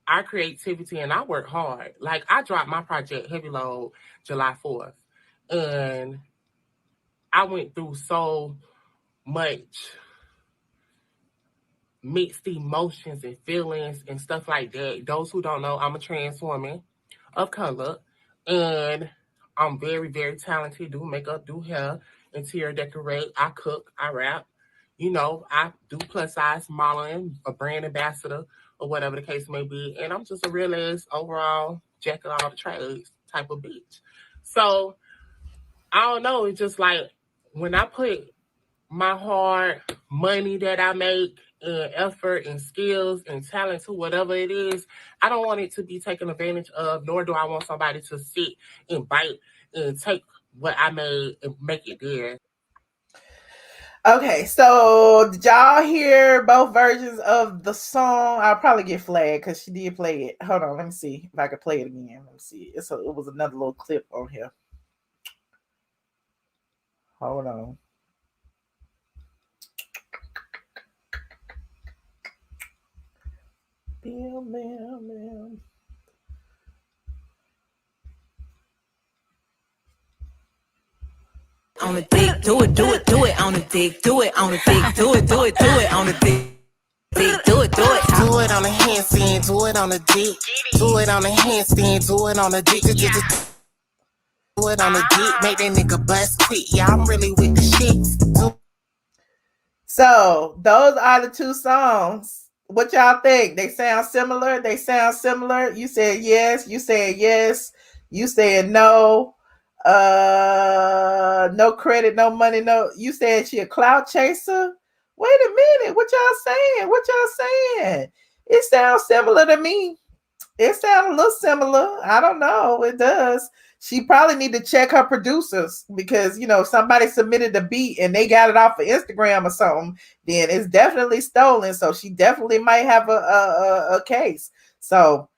S6: our creativity and I work hard. Like, I dropped my project Heavy Load July 4th, and I went through so much mixed emotions and feelings and stuff like that. Those who don't know, I'm a trans woman of color, and I'm very, very talented. Do makeup, do hair, interior decorate. I cook, I rap. I do plus size modeling, a brand ambassador, or whatever the case may be. And I'm just a real ass overall jack of all the trades type of bitch. So I don't know. It's just like, when I put my hard money that I make and effort and skills and talent to whatever it is, I don't want it to be taken advantage of, nor do I want somebody to sit and bite and take what I made and make it theirs.
S2: Okay, so did y'all hear both versions of the song? I'll probably get flagged because she did play it. Hold on, let me see if I can play it again. Let me see. It was another little clip on here. Hold on.
S7: On the dick, do it on the dick, do it on the dick, do it on the dick. Do it.
S6: Do it on the handstand, do it on the dick. Do it on the handstand, do it on the dick. Do it on the dick, make that nigga bust quick. Yeah, I'm really with the shit.
S2: So those are the two songs. What y'all think? They sound similar? You said yes. You said yes. You said no. No credit, no money, no. You said she a clout chaser. Wait a minute. What y'all saying? What y'all saying? It sounds similar to me. It sounds a little similar. I don't know. It does. She probably need to check her producers because, you know, if somebody submitted the beat and they got it off of Instagram or something, then it's definitely stolen. So she definitely might have a case. So,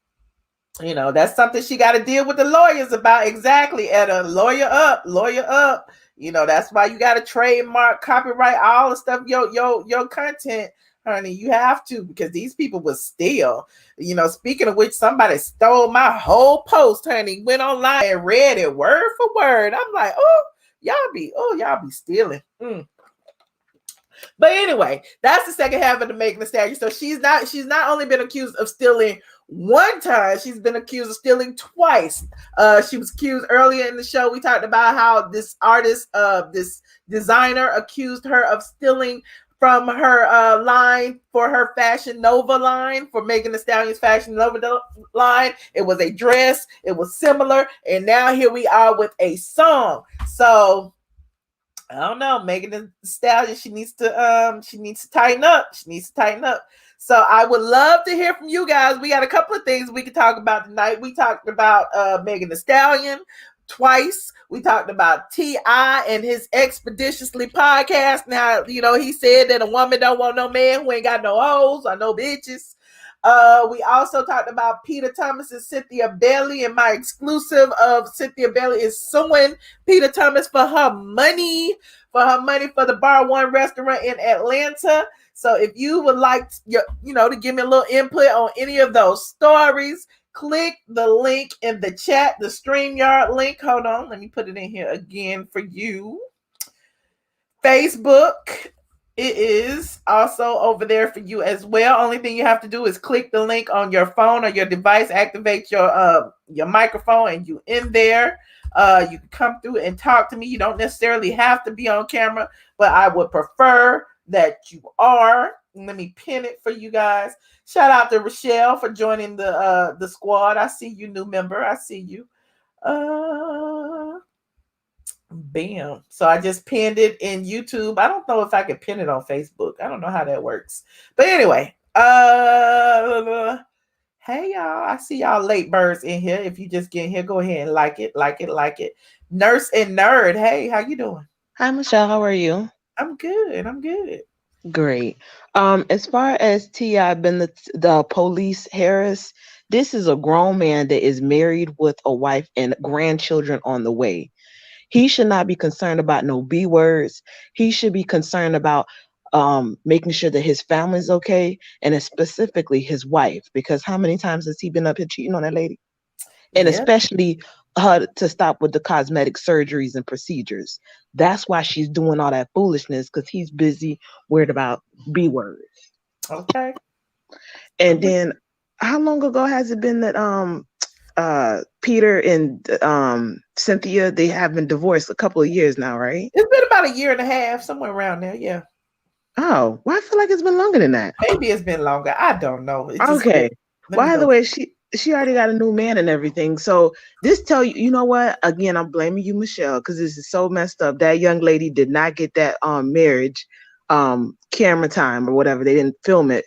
S2: you know, that's something she got to deal with the lawyers about. Exactly. At a lawyer up. You know, that's why you got to trademark, copyright, all the stuff, your content, honey. You have to, because these people will steal. You know, speaking of which, somebody stole my whole post, honey. Went online and read it word for word. I'm like, y'all be stealing. But anyway, that's the second half of the Megan Thee Stallion. So she's not only been accused of stealing one time, she's been accused of stealing twice. She was accused earlier in the show. We talked about how this artist, this designer, accused her of stealing from her line for her Fashion Nova line, for Megan Thee Stallion's Fashion Nova line. It was a dress. It was similar. And now here we are with a song. So I don't know, Megan Thee Stallion. She needs to tighten up. So I would love to hear from you guys. We got a couple of things we could talk about tonight. We talked about Megan Thee Stallion twice. We talked about T.I. and his Expeditiously podcast. Now, you know, he said that a woman don't want no man who ain't got no hoes or no bitches. We also talked about Peter Thomas and Cynthia Bailey, and my exclusive of Cynthia Bailey is suing Peter Thomas for her money for the Bar One restaurant in Atlanta. So if you would like to give me a little input on any of those stories, click the link in the chat, the StreamYard link. Hold on, let me put it in here again for you. Facebook. It is also over there for you as well. Only thing you have to do is click the link on your phone or your device, activate your microphone, and you in there. You can come through and talk to me. You don't necessarily have to be on camera, but I would prefer that you are. Let me pin it for you guys. Shout out to Rochelle for joining the squad. I see you, new member. I see you. Bam. So I just pinned it in YouTube. I don't know if I can pin it on Facebook. I don't know how that works. But anyway, hey y'all. I see y'all late birds in here. If you just get in here, go ahead and like it. Nurse and Nerd. Hey, how you doing?
S8: Hi, Michelle. How are you?
S2: I'm good.
S8: Great. As far as T.I. been the police Harris, this is a grown man that is married with a wife and grandchildren on the way. He should not be concerned about no B words. He should be concerned about making sure that his family's okay, and specifically his wife, because how many times has he been up here cheating on that lady? And especially her to stop with the cosmetic surgeries and procedures. That's why she's doing all that foolishness, because he's busy worried about B words.
S2: Okay.
S8: And then how long ago has it been that Peter and Cynthia, they have been divorced a couple of years now, right?
S2: It's been about a year and a half, somewhere around there, yeah.
S8: Oh, well, I feel like it's been longer than that.
S2: Maybe it's been longer. I don't know.
S8: Okay. By the way, she already got a new man and everything. So this tell you, you know what? Again, I'm blaming you, Michelle, because this is so messed up. That young lady did not get that marriage camera time or whatever. They didn't film it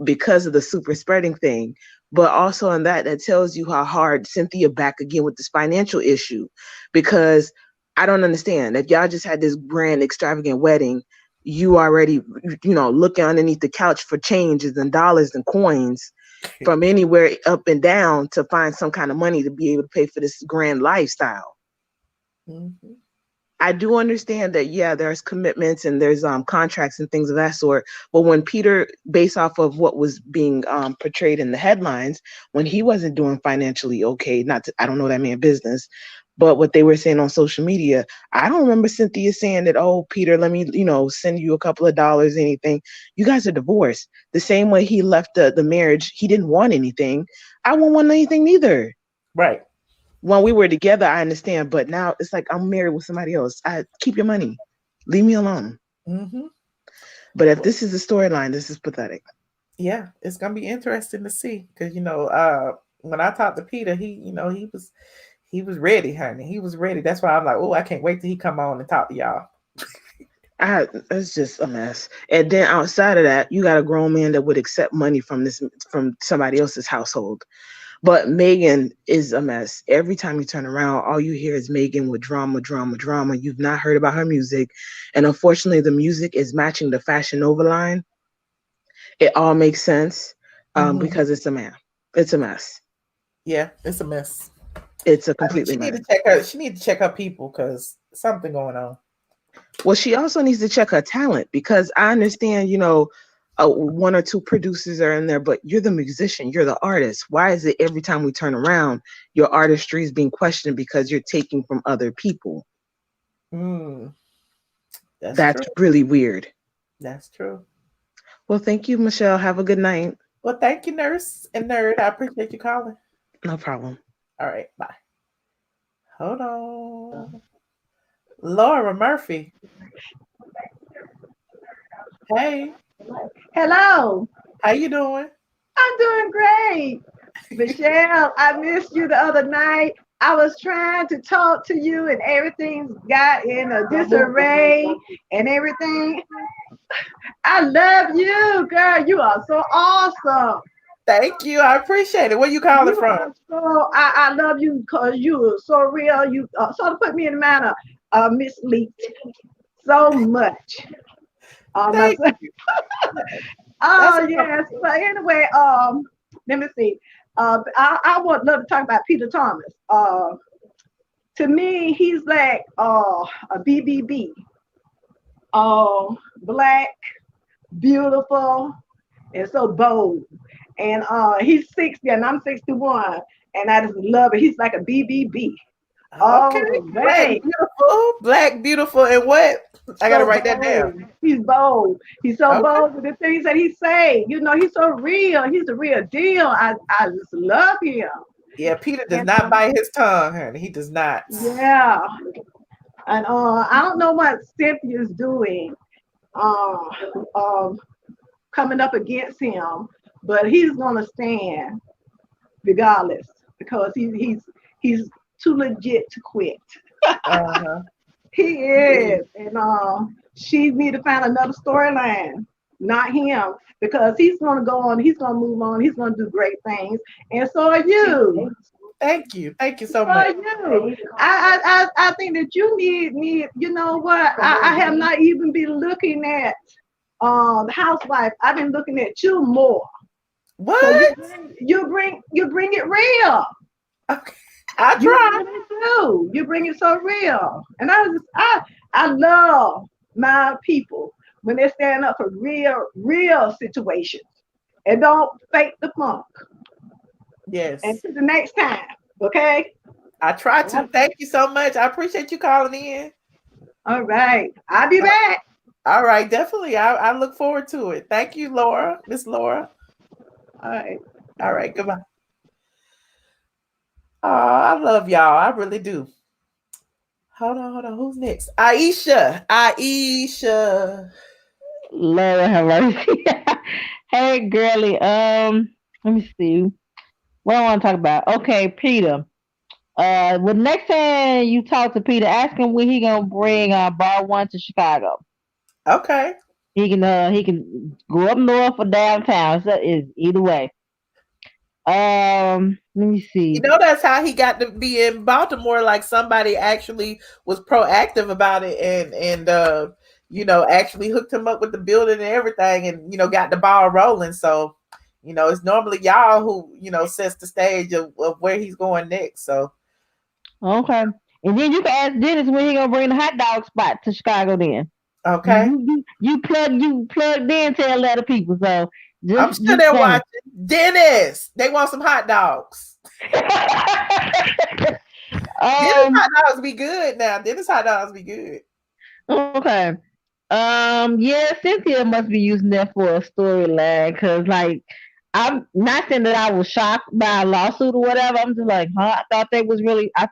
S8: because of the super spreading thing. But also on that tells you how hard Cynthia back again with this financial issue, because I don't understand. If y'all just had this grand extravagant wedding, you already, looking underneath the couch for changes and dollars and coins from anywhere up and down to find some kind of money to be able to pay for this grand lifestyle. Mm-hmm. I do understand that, yeah, there's commitments and there's contracts and things of that sort. But when Peter, based off of what was being portrayed in the headlines, when he wasn't doing financially okay, I don't know that man business, but what they were saying on social media, I don't remember Cynthia saying that, oh, Peter, let me, send you a couple of dollars, anything. You guys are divorced. The same way he left the marriage, he didn't want anything. I won't want anything neither.
S2: Right.
S8: When we were together, I understand, but now it's like I'm married with somebody else. I keep your money, leave me alone. Mm-hmm. But if this is the storyline, this is pathetic.
S2: Yeah, it's gonna be interesting to see, because when I talked to Peter, he was ready, honey. He was ready. That's why I'm like, oh, I can't wait till he come on and talk to y'all.
S8: It's just a mess. And then outside of that, you got a grown man that would accept money from somebody else's household. But Megan is a mess. Every time you turn around, all you hear is Megan with drama, drama, drama. You've not heard about her music. And unfortunately, the music is matching the Fashion Nova line. It all makes sense because it's a man. It's a mess.
S2: Yeah, it's a mess.
S8: It's a completely mess.
S2: She needs to check her people because something going on.
S8: Well, she also needs to check her talent because I understand, one or two producers are in there, but you're the musician, you're the artist. Why is it every time we turn around, your artistry is being questioned because you're taking from other people? That's really weird.
S2: That's true.
S8: Well, thank you, Michelle. Have a good night.
S2: Well, thank you, nurse and nerd. I appreciate you calling.
S8: No problem.
S2: All right, bye. Hold on. Laura Murphy. Hey.
S9: Hello.
S2: How you doing?
S9: I'm doing great. Michelle, I missed you the other night. I was trying to talk to you and everything got in a disarray and everything. I love you, girl. You are so awesome.
S2: Thank you. I appreciate it. Where you calling from?
S9: So I love you because you are so real. You sort of put me in the manner of Miss Leak so much.
S2: Thank you.
S9: Oh yes. But anyway, let me see. I would love to talk about Peter Thomas. To me, he's like a BBB. Black, beautiful, and so bold. And he's 60 and I'm 61, and I just love it. He's like a BBB.
S2: Okay. Black, beautiful, and what? I gotta write that down.
S9: He's bold. He's so bold with the things that he say. He's so real. He's the real deal. I just love him.
S2: Yeah, Peter does not bite his tongue, honey. He does not.
S9: Yeah. And I don't know what Cynthia's doing coming up against him, but he's gonna stand regardless because he's too legit to quit. He is. And she need to find another storyline, not him, because he's gonna go on, he's gonna move on, he's gonna do great things, and so are you.
S2: Thank you so much.
S9: You. I think that you need, you know what? I have not even been looking at the housewife. I've been looking at you more.
S2: What?
S9: So you bring it real.
S2: Okay. I try.
S9: You bring it so real. And I love my people when they stand up for real situations and don't fake the funk.
S2: Yes.
S9: And to the next time, okay?
S2: I try to. Thank you so much. I appreciate you calling in.
S9: All right. I'll be back.
S2: All right, definitely. I look forward to it. Thank you, Laura. Miss Laura.
S9: All right.
S2: All right, goodbye. Oh, I love y'all. I really do. Hold on. Who's next? Aisha.
S10: Lord have mercy. Hey, girly. Let me see. What I want to talk about. Okay, Peter. Well, next time you talk to Peter, ask him when he gonna bring Bar One to Chicago.
S2: Okay.
S10: He can go up north or downtown. So it's either way. Let me see.
S2: That's how he got to be in Baltimore. Like somebody actually was proactive about it and actually hooked him up with the building and everything and, got the ball rolling. So, it's normally y'all who, sets the stage of where he's going next. So.
S10: Okay. And then you can ask Dennis when he gonna bring the hot dog spot to Chicago then.
S2: Okay.
S10: You plugged in to a lot of people. So
S2: I'm still there watching. Dennis, they want some hot dogs. Dennis hot dogs be good now. Dennis hot dogs be good.
S10: Okay. Yeah, Cynthia must be using that for a storyline because, like, I'm not saying that I was shocked by a lawsuit or whatever. I'm just like, I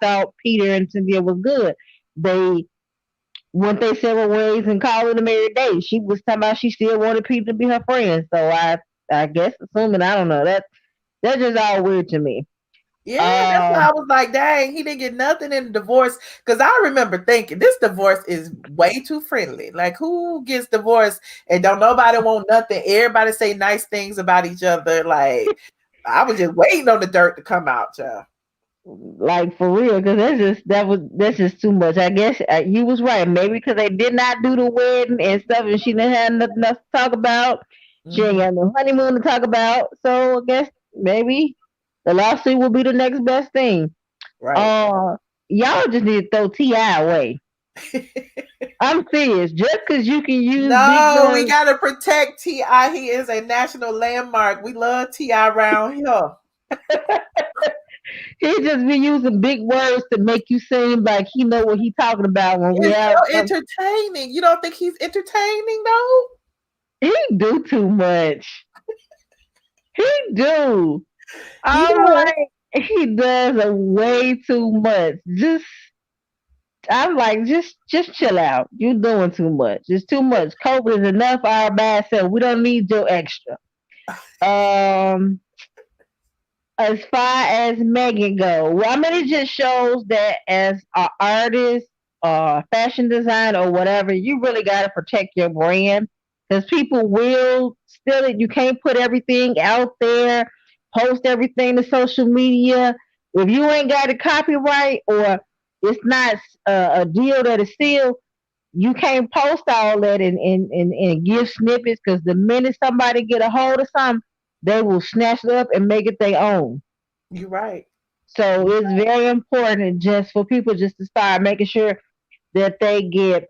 S10: thought Peter and Cynthia was good. They went their several ways and called it a married day. She was talking about she still wanted Peter to be her friend. So I guess assuming, I don't know, that's just all weird to me.
S2: Yeah, that's why I was like, dang, he didn't get nothing in the divorce. Because I remember thinking this divorce is way too friendly. Like, who gets divorced and don't nobody want nothing? Everybody say nice things about each other. Like, I was just waiting on the dirt to come out, child.
S10: Like for real, because that's just too much. I guess you was right. Maybe because they did not do the wedding and stuff, and she didn't have nothing else to talk about. She ain't got no honeymoon to talk about. So I guess maybe the lawsuit will be the next best thing.
S2: Right.
S10: Y'all just need to throw T.I. away. I'm serious. Just because you can use
S2: no, we gotta protect T.I. He is a national landmark. We love T.I. around here.
S10: He just be using big words to make you seem like he know what he talking about when we have
S2: so entertaining. You don't think he's entertaining though?
S10: He do too much. He do. He does way too much. I'm like, just chill out. You're doing too much. It's too much. COVID is enough our bad self. We don't need your extra. As far as Megan go, well, I mean, it just shows that as an artist or fashion design or whatever, you really got to protect your brand because people will steal it. You can't put everything out there, post everything to social media. If you ain't got a copyright or it's not a deal that is sealed, you can't post all that and give snippets because the minute somebody get a hold of something, they will snatch it up and make it their own.
S2: You're right.
S10: So it's very important just for people just to start making sure that they get,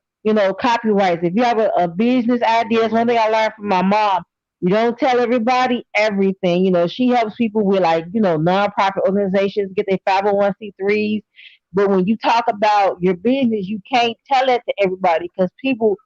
S10: copyrights. If you have a business idea, it's one thing I learned from my mom. You don't tell everybody everything. She helps people with nonprofit organizations get their 501c3s. But when you talk about your business, you can't tell it to everybody because people,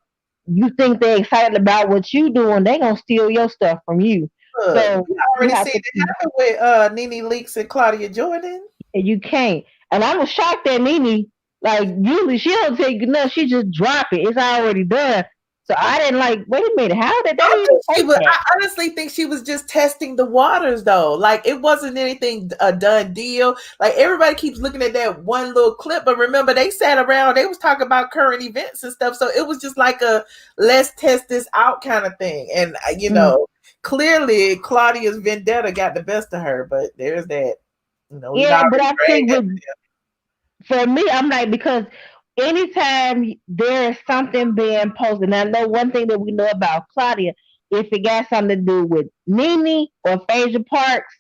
S10: you think they're excited about what you doing, they gonna steal your stuff from you. So
S2: you already seen it happen with Nene Leakes and Claudia Jordan.
S10: And you can't. And I was shocked that Nene, like usually she don't take enough, she just drop it. It's already done. So I didn't wait a minute, how did that
S2: I honestly think she was just testing the waters though. Like it wasn't anything a done deal. Like everybody keeps looking at that one little clip, but remember they sat around, they was talking about current events and stuff. So it was just like a let's test this out kind of thing. And clearly Claudia's vendetta got the best of her, but there's that.
S10: But I think for me, I'm like, because anytime there's something being posted, and I know one thing that we know about Claudia, if it got something to do with Nene or Phaedra Parks,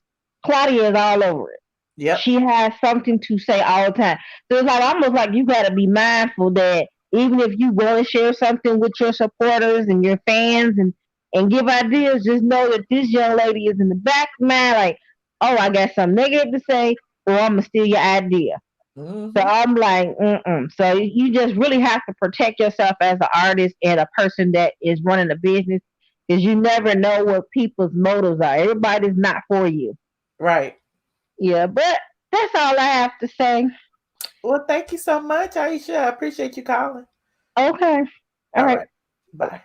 S10: Claudia is all over it.
S2: Yeah,
S10: she has something to say all the time. So it's almost like you got to be mindful that even if you want to share something with your supporters and your fans and give ideas, just know that this young lady is in the back of my mind, like, oh, I got something negative to say, or I'm gonna steal your idea. So I'm like, So you just really have to protect yourself as an artist and a person that is running a business, because you never know what people's motives are. Everybody's not for you.
S2: Right.
S10: Yeah, but that's all I have to say.
S2: Well, thank you so much, Aisha. I appreciate you calling.
S10: Okay.
S2: All right. Bye.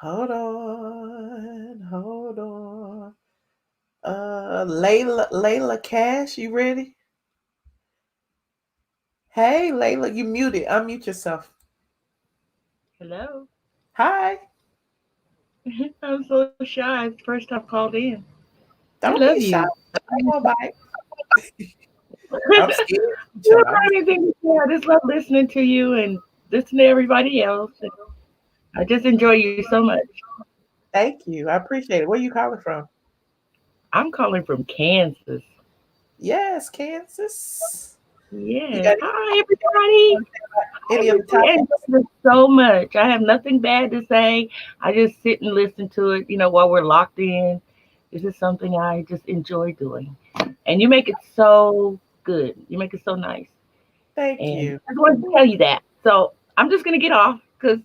S2: Hold on. Layla Cash, you ready? Hey, Layla, you muted. Unmute yourself.
S11: Hello.
S2: Hi.
S11: I'm so shy. It's the first I've called in.
S2: Don't be shy. I'm scared.
S11: I don't have anything to say. I just love listening to you and listening to everybody else. And I just enjoy you so much.
S2: Thank you. I appreciate it. Where are you calling from?
S11: I'm calling from Kansas.
S2: Yes, Kansas.
S11: Yeah. Hi, everybody. Thank you so much. I have nothing bad to say. I just sit and listen to it, while we're locked in. This is something I just enjoy doing. And you make it so good. You make it so nice.
S2: Thank you.
S11: I just wanted to tell you that. So I'm just going to get off because,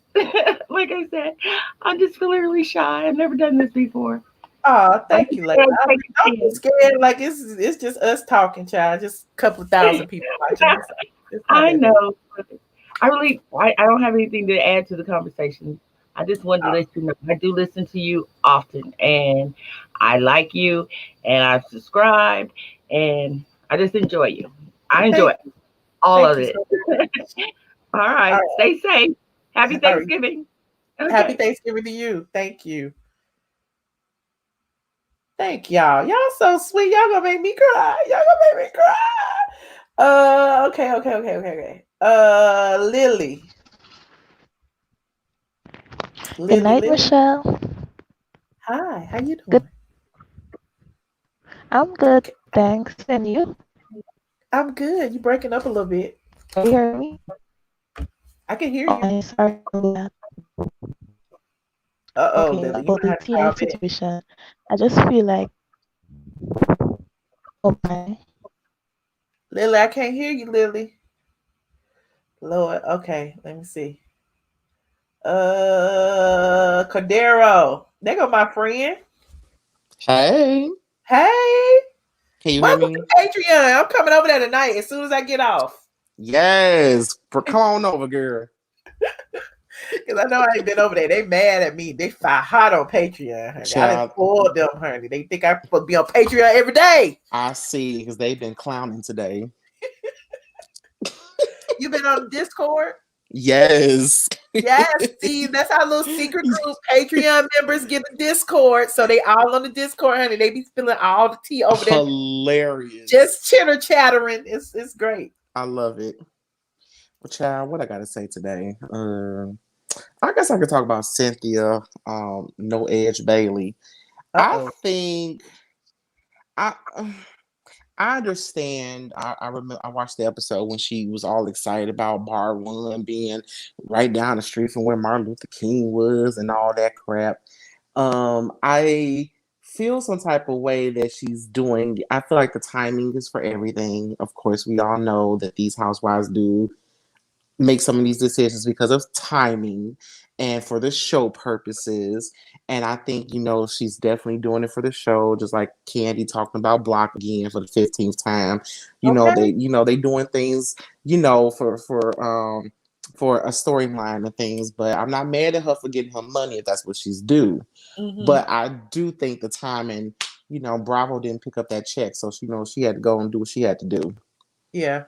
S11: like I said, I'm just feeling really shy. I've never done this before.
S2: Oh, thank you, Layla. I'm just scared. Like it's just us talking, child. Just a couple of thousand people watching.
S11: I know. I don't have anything to add to the conversation. I just wanted to let you know I do listen to you often, and I like you, and I've subscribed, and I just enjoy you. I enjoy all of it. All right. Stay safe. Happy Thanksgiving.
S2: Okay. Happy Thanksgiving to you. Thank you. Thank y'all. Y'all so sweet. Y'all gonna make me cry. Y'all gonna make me cry. Okay. Lily.
S12: Good night, Michelle.
S2: Hi, how you doing?
S12: Good. I'm good, thanks. And you?
S2: I'm good. You breaking up a little bit.
S12: Can you hear me?
S2: I can hear you.
S12: I'm sorry about that.
S2: Okay,
S12: Lily,
S2: Lily,
S12: about the TI situation, I just feel like, okay.
S2: Lily, I can't hear you, Lily. Lord, okay, let me see. Cordero, there go my friend.
S13: Hey.
S2: Hey.
S13: Can you
S2: Welcome
S13: hear me?
S2: to Patreon. I'm coming over there tonight as soon as I get off.
S13: Yes. Come on over, girl.
S2: Because I know I ain't been over there. They mad at me. They fire hot on Patreon, honey.
S13: Child.
S2: I done spoiled them, honey. They think I'm supposed to be on Patreon every day.
S13: I see, because they've been clowning today.
S2: You been on Discord?
S13: Yes.
S2: Yes, see, that's our little secret group. Patreon members get the Discord. So they all on the Discord, honey. They be spilling all the tea over there.
S13: Hilarious.
S2: Just chitter chattering. It's great.
S13: I love it. Well, child, what I gotta say today? I guess I could talk about Cynthia, No Edge Bailey. I think I understand. I remember I watched the episode when she was all excited about Bar One being right down the street from where Martin Luther King was and all that crap. I feel some type of way that she's doing. I feel like the timing is for everything. Of course, we all know that these housewives do make some of these decisions because of timing and for the show purposes. And I think, she's definitely doing it for the show, just like Candy talking about Block again for the 15th time. They doing things, for a storyline and things, but I'm not mad at her for getting her money if that's what she's due. Mm-hmm. But I do think the timing, Bravo didn't pick up that check, so she had to go and do what she had to do.
S2: Yeah.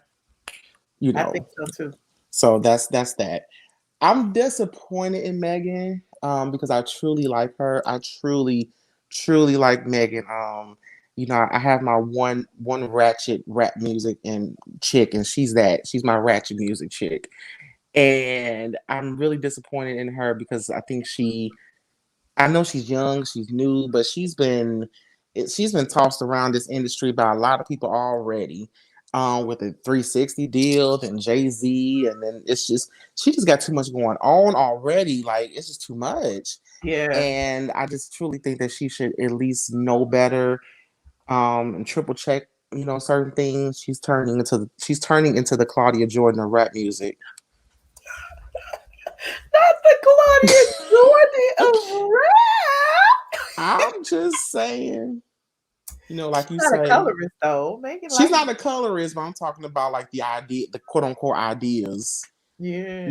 S2: I think so too.
S13: So that's that. I'm disappointed in Megan because I truly like her. I truly like Megan. I have my one ratchet rap music and chick, and she's that. She's my ratchet music chick. And I'm really disappointed in her because I think I know she's young, she's new, but she's been tossed around this industry by a lot of people already. With the 360 deal and Jay-Z, and then she just got too much going on already. Like, it's just too much.
S2: Yeah.
S13: And I just truly think that she should at least know better, and triple check, certain things. She's turning into the Claudia Jordan of rap music.
S2: Not the Claudia Jordan of rap.
S13: I'm just saying. Like you
S2: say,
S13: not
S2: a colorist though.
S13: She's not a colorist, but I'm talking about like the idea, the quote unquote ideas. Yeah.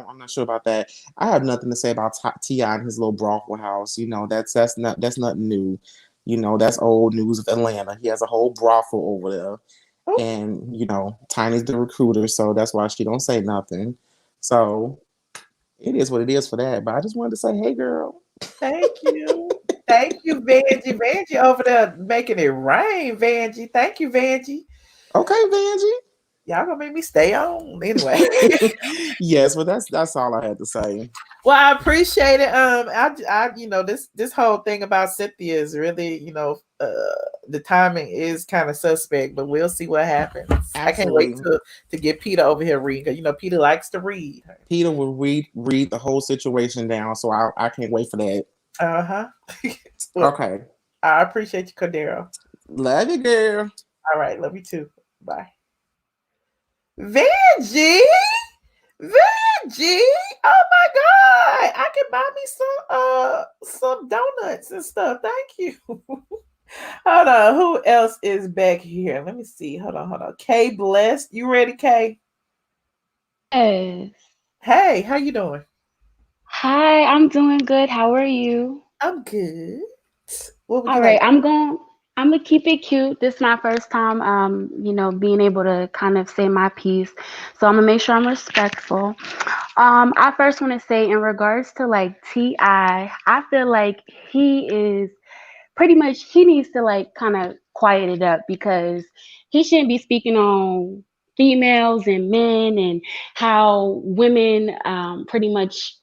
S13: I'm not sure about that. I have nothing to say about T.I. and his little brothel house. That's nothing new. That's old news of Atlanta. He has a whole brothel over there, and Tiny's the recruiter, so that's why she don't say nothing. So it is what it is for that. But I just wanted to say, hey, girl.
S2: Thank you. Thank you, Vanjie. Vanjie over there making it rain, Vanjie. Thank you, Vanjie.
S13: Okay, Vanjie.
S2: Y'all gonna make me stay on anyway.
S13: Yes, but that's all I had to say.
S2: Well, I appreciate it. I this whole thing about Cynthia is really, the timing is kind of suspect, but we'll see what happens. Absolutely. I can't wait to get Peter over here reading. Peter likes to read.
S13: Peter will read the whole situation down, so I can't wait for that. Well, okay.
S2: I appreciate you, Cordero.
S13: Love you, girl.
S2: All right, love you too. Bye. Vanjie, oh my God! I can buy me some donuts and stuff. Thank you. Hold on, who else is back here? Let me see. Hold on. Kay Blessed, you ready, Kay?
S14: Yes.
S2: Hey, how you doing?
S14: Hi, I'm doing good. How are you?
S2: I'm good.
S14: All right, I'm going I'm gonna keep it cute. This is my first time, being able to kind of say my piece. So I'm gonna make sure I'm respectful. I first want to say in regards to like I feel like he is pretty much he needs to like kind of quiet it up because he shouldn't be speaking on females and men and how women pretty much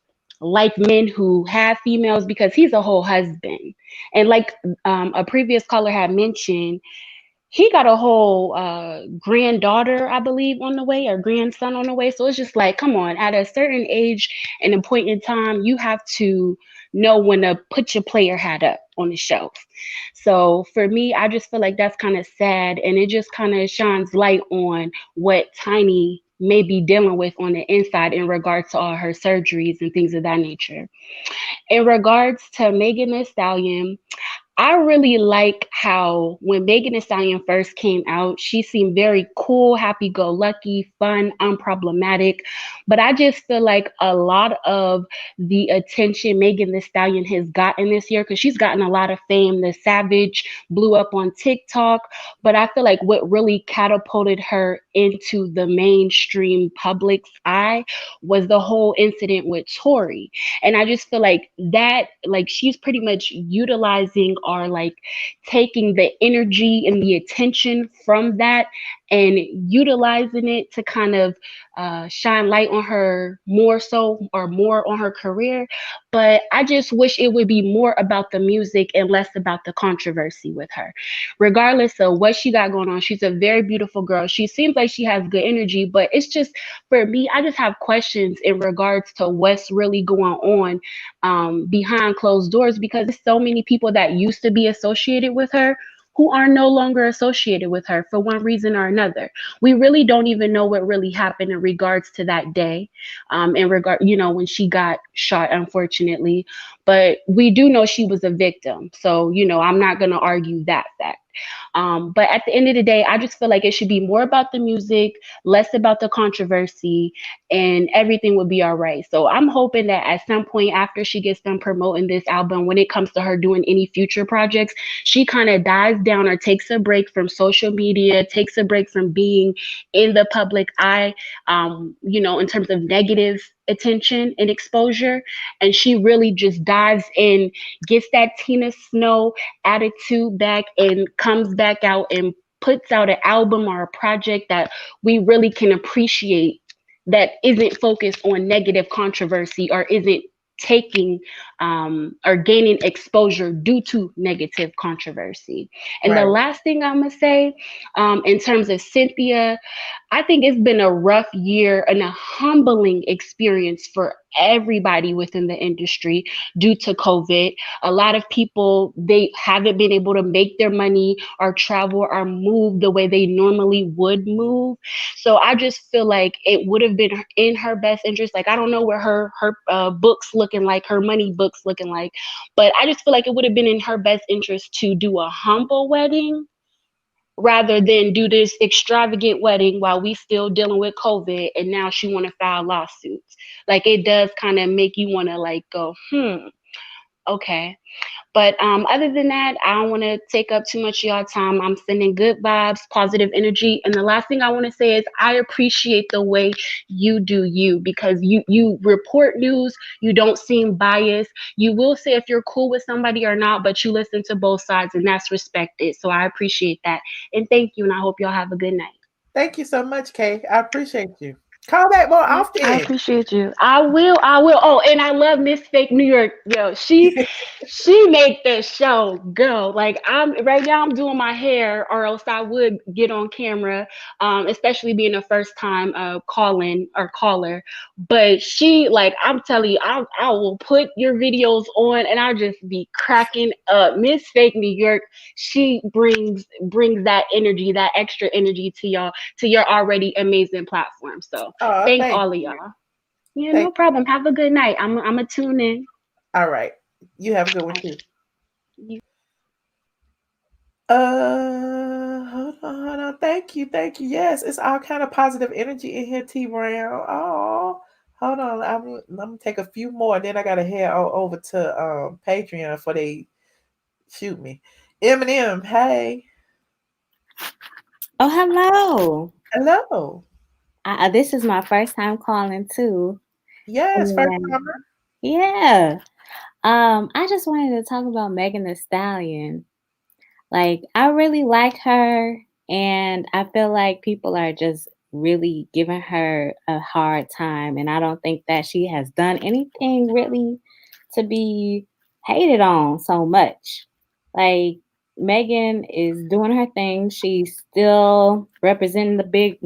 S14: like men who have females because he's a whole husband. And like a previous caller had mentioned, he got a whole granddaughter, I believe, on the way, or grandson on the way. So it's just like, come on, at a certain age and a point in time, you have to know when to put your player hat up on the shelf. So for me, I just feel like that's kind of sad. And it just kind of shines light on what Tiny may be dealing with on the inside in regards to all her surgeries and things of that nature. In regards to Megan Thee Stallion, I really like how when Megan Thee Stallion first came out, she seemed very cool, happy go lucky, fun, unproblematic. But I just feel like a lot of the attention Megan Thee Stallion has gotten this year, because she's gotten a lot of fame. The Savage blew up on TikTok. But I feel like what really catapulted her into the mainstream public's eye was the whole incident with Tory. And I just feel like that, like, she's pretty much utilizing or like taking the energy and the attention from that and utilizing it to kind of shine light on her more so or more on her career. But I just wish it would be more about the music and less about the controversy with her. Regardless of what she got going on, she's a very beautiful girl. She seems like she has good energy, but it's just, for me, I just have questions in regards to what's really going on behind closed doors, because there's so many people that used to be associated with her who are no longer associated with her for one reason or another. We really don't even know what really happened in regards to that day, in regard, when she got shot, unfortunately. But we do know she was a victim. So, I'm not going to argue that fact. But at the end of the day, I just feel like it should be more about the music, less about the controversy, and everything would be all right. So I'm hoping that at some point after she gets done promoting this album, when it comes to her doing any future projects, she kind of dives down or takes a break from social media, takes a break from being in the public eye, in terms of negative attention and exposure. And she really just dives in, gets that Tina Snow attitude back, and comes back out and puts out an album or a project that we really can appreciate, that isn't focused on negative controversy or isn't taking or gaining exposure due to negative controversy. And the last thing I'm gonna say, in terms of Cynthia, I think it's been a rough year and a humbling experience for everybody within the industry due to COVID. A lot of people, they haven't been able to make their money or travel or move the way they normally would move. So I just feel like it would have been in her best interest. Like, I don't know where her books looking like, her money books looking like, but I just feel like it would have been in her best interest to do a humble wedding rather than do this extravagant wedding while we still dealing with COVID, and now she want to file lawsuits. Like, it does kind of make you want to like go, okay. But other than that, I don't want to take up too much of y'all time. I'm sending good vibes, positive energy. And the last thing I want to say is I appreciate the way you do you, because you report news. You don't seem biased. You will say if you're cool with somebody or not, but you listen to both sides, and that's respected. So I appreciate that. And thank you. And I hope y'all have a good night.
S2: Thank you so much, Kay. I appreciate you. Call back more often.
S14: I appreciate you. I will. Oh, and I love Miss Fake New York. Yo, she made the show go. Like, I'm right now, I'm doing my hair, or else I would get on camera, especially being the first time calling or caller. But she, like, I'm telling you, I will put your videos on and I'll just be cracking up. Miss Fake New York, she brings that energy, that extra energy to y'all, to your already amazing platform. So thank all of y'all. Yeah, no problem. Have a good night. I'm gonna tune in.
S2: All right. You have a good one too. Hold on. Thank you. Yes, it's all kind of positive energy in here, T Brown. Oh, hold on. I'm gonna take a few more, and then I gotta head over to Patreon before they shoot me. Eminem, hey.
S15: Oh, hello.
S2: Hello.
S15: This is my first time calling too.
S2: Yes, first
S15: And
S2: timer.
S15: yeah. I just wanted to talk about Megan Thee Stallion. Like, I really like her, and I feel like people are just really giving her a hard time. And I don't think that she has done anything really to be hated on so much. Like, Megan is doing her thing. She's still representing the big,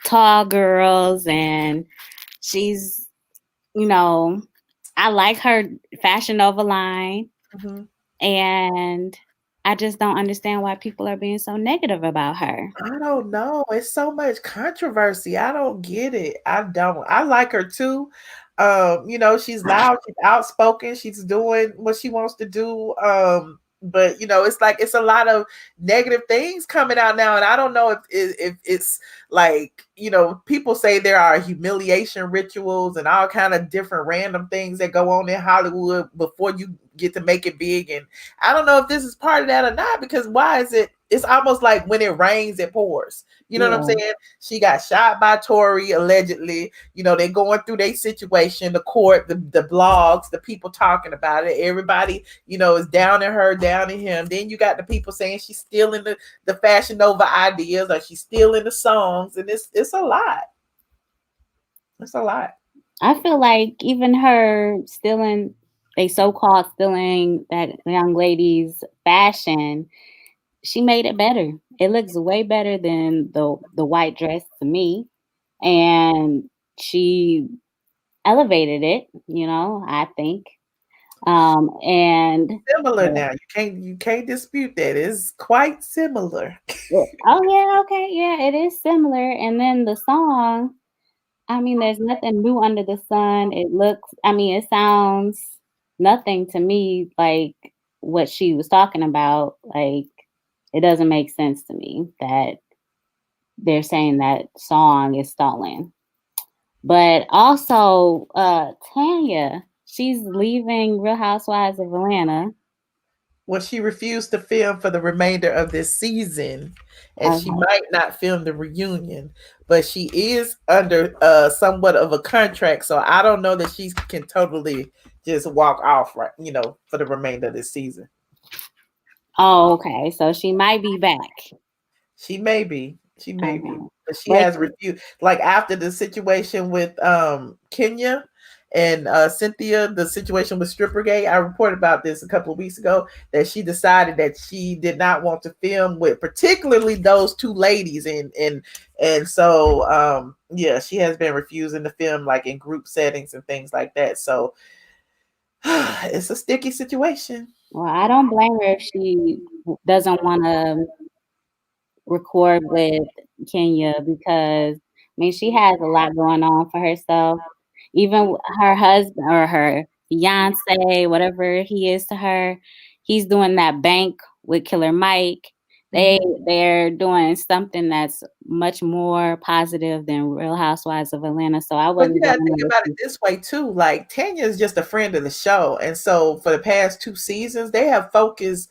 S15: tall girls, and she's, I like her Fashion Nova line.
S2: Mm-hmm.
S15: And I just don't understand why people are being so negative about her.
S2: I don't know. It's so much controversy. I don't get it. I don't. I like her too. She's loud, she's outspoken, she's doing what she wants to do. But it's like it's a lot of negative things coming out now, and I don't know if it's like people say there are humiliation rituals and all kind of different random things that go on in Hollywood before you get to make it big, and I don't know if this is part of that or not, because why is it? It's almost like when it rains, it pours. You know what I'm saying? She got shot by Tory, allegedly. They're going through their situation, the court, the blogs, the people talking about it. Everybody, is down in her, down in him. Then you got the people saying she's stealing the Fashion Nova ideas, or she's stealing the songs. And it's a lot. It's a lot.
S15: I feel like even her stealing, so-called stealing that young lady's fashion, she made it better. It looks way better than the white dress to me. And she elevated it, I think. And
S2: similar now. You can't dispute that. It's quite similar.
S15: Oh yeah, okay, yeah, it is similar. And then the song, I mean, there's nothing new under the sun. It sounds nothing to me like what she was talking about. Like, it doesn't make sense to me that they're saying that song is stolen. But also, Tanya, she's leaving Real Housewives of Atlanta.
S2: Well, she refused to film for the remainder of this season, and she might not film the reunion, but she is under somewhat of a contract, so I don't know that she can totally just walk off, right? For the remainder of this season.
S15: Oh, okay. So she might be back.
S2: She may be. She may be. But she has refused. Like after the situation with Kenya and Cynthia, the situation with Strippergate, I reported about this a couple of weeks ago, that she decided that she did not want to film with particularly those two ladies. And so she has been refusing to film like in group settings and things like that. So it's a sticky situation.
S15: Well, I don't blame her if she doesn't want to record with Kenya, because she has a lot going on for herself. Even her husband or her fiance, whatever he is to her, he's doing that bank with Killer Mike. They're doing something that's much more positive than Real Housewives of Atlanta. So I wouldn't.
S2: You gotta think about it this way too. Like Tanya is just a friend of the show, and so for the past 2 seasons, they have focused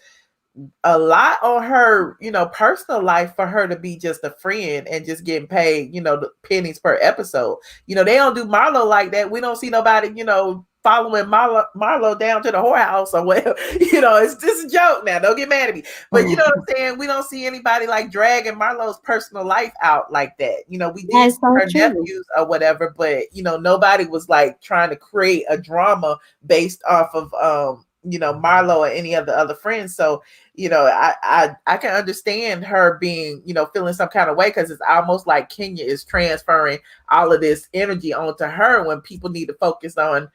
S2: a lot on her, personal life for her to be just a friend and just getting paid, the pennies per episode. They don't do Marlo like that. We don't see nobody, following Marlo down to the whorehouse or whatever. It's just a joke now. Don't get mad at me. But you know what I'm saying? We don't see anybody like dragging Marlo's personal life out like that. We did see her nephews or whatever, but nobody was like trying to create a drama based off of Marlo or any of the other friends. So I can understand her being feeling some kind of way, because it's almost like Kenya is transferring all of this energy onto her when people need to focus on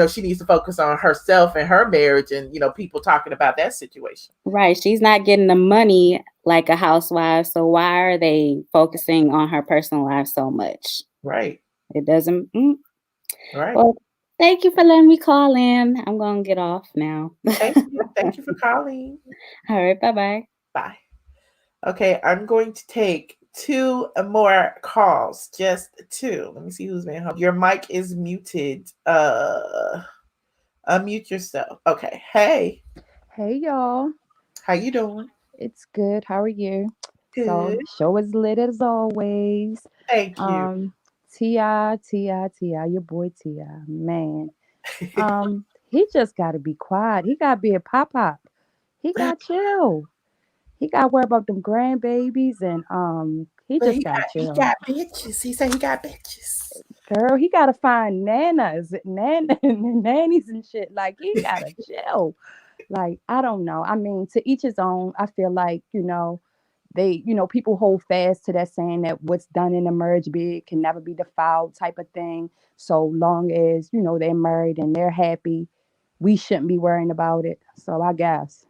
S2: she needs to focus on herself and her marriage, and people talking about that situation.
S15: Right. She's not getting the money like a housewife, so why are they focusing on her personal life so much?
S2: Right.
S15: It doesn't.
S2: Right.
S15: Well, thank you for letting me call in. I'm going to get off now.
S2: Thank you for calling.
S15: All right. Bye-bye.
S2: Bye. Okay, I'm going to take 2 more calls. Just 2. Let me see who's been home. Your mic is muted. Unmute yourself. Okay. Hey.
S16: Hey, y'all.
S2: How you doing?
S16: It's good. How are you? So
S2: Good.
S16: show is lit as always.
S2: Thank you.
S16: Ti, your boy Ti, man. He just got to be quiet. He got to be a pop. He got chill. He got to worry about them grandbabies, and he
S2: But
S16: just got to
S2: he
S16: chill.
S2: got bitches. He said he got bitches.
S16: Girl, he got to find nannies and shit. Like he got to chill. Like I don't know. I mean, to each his own. I feel like people hold fast to that saying that what's done in a marriage bed can never be defiled type of thing. So long as they're married and they're happy, we shouldn't be worrying about it. So I guess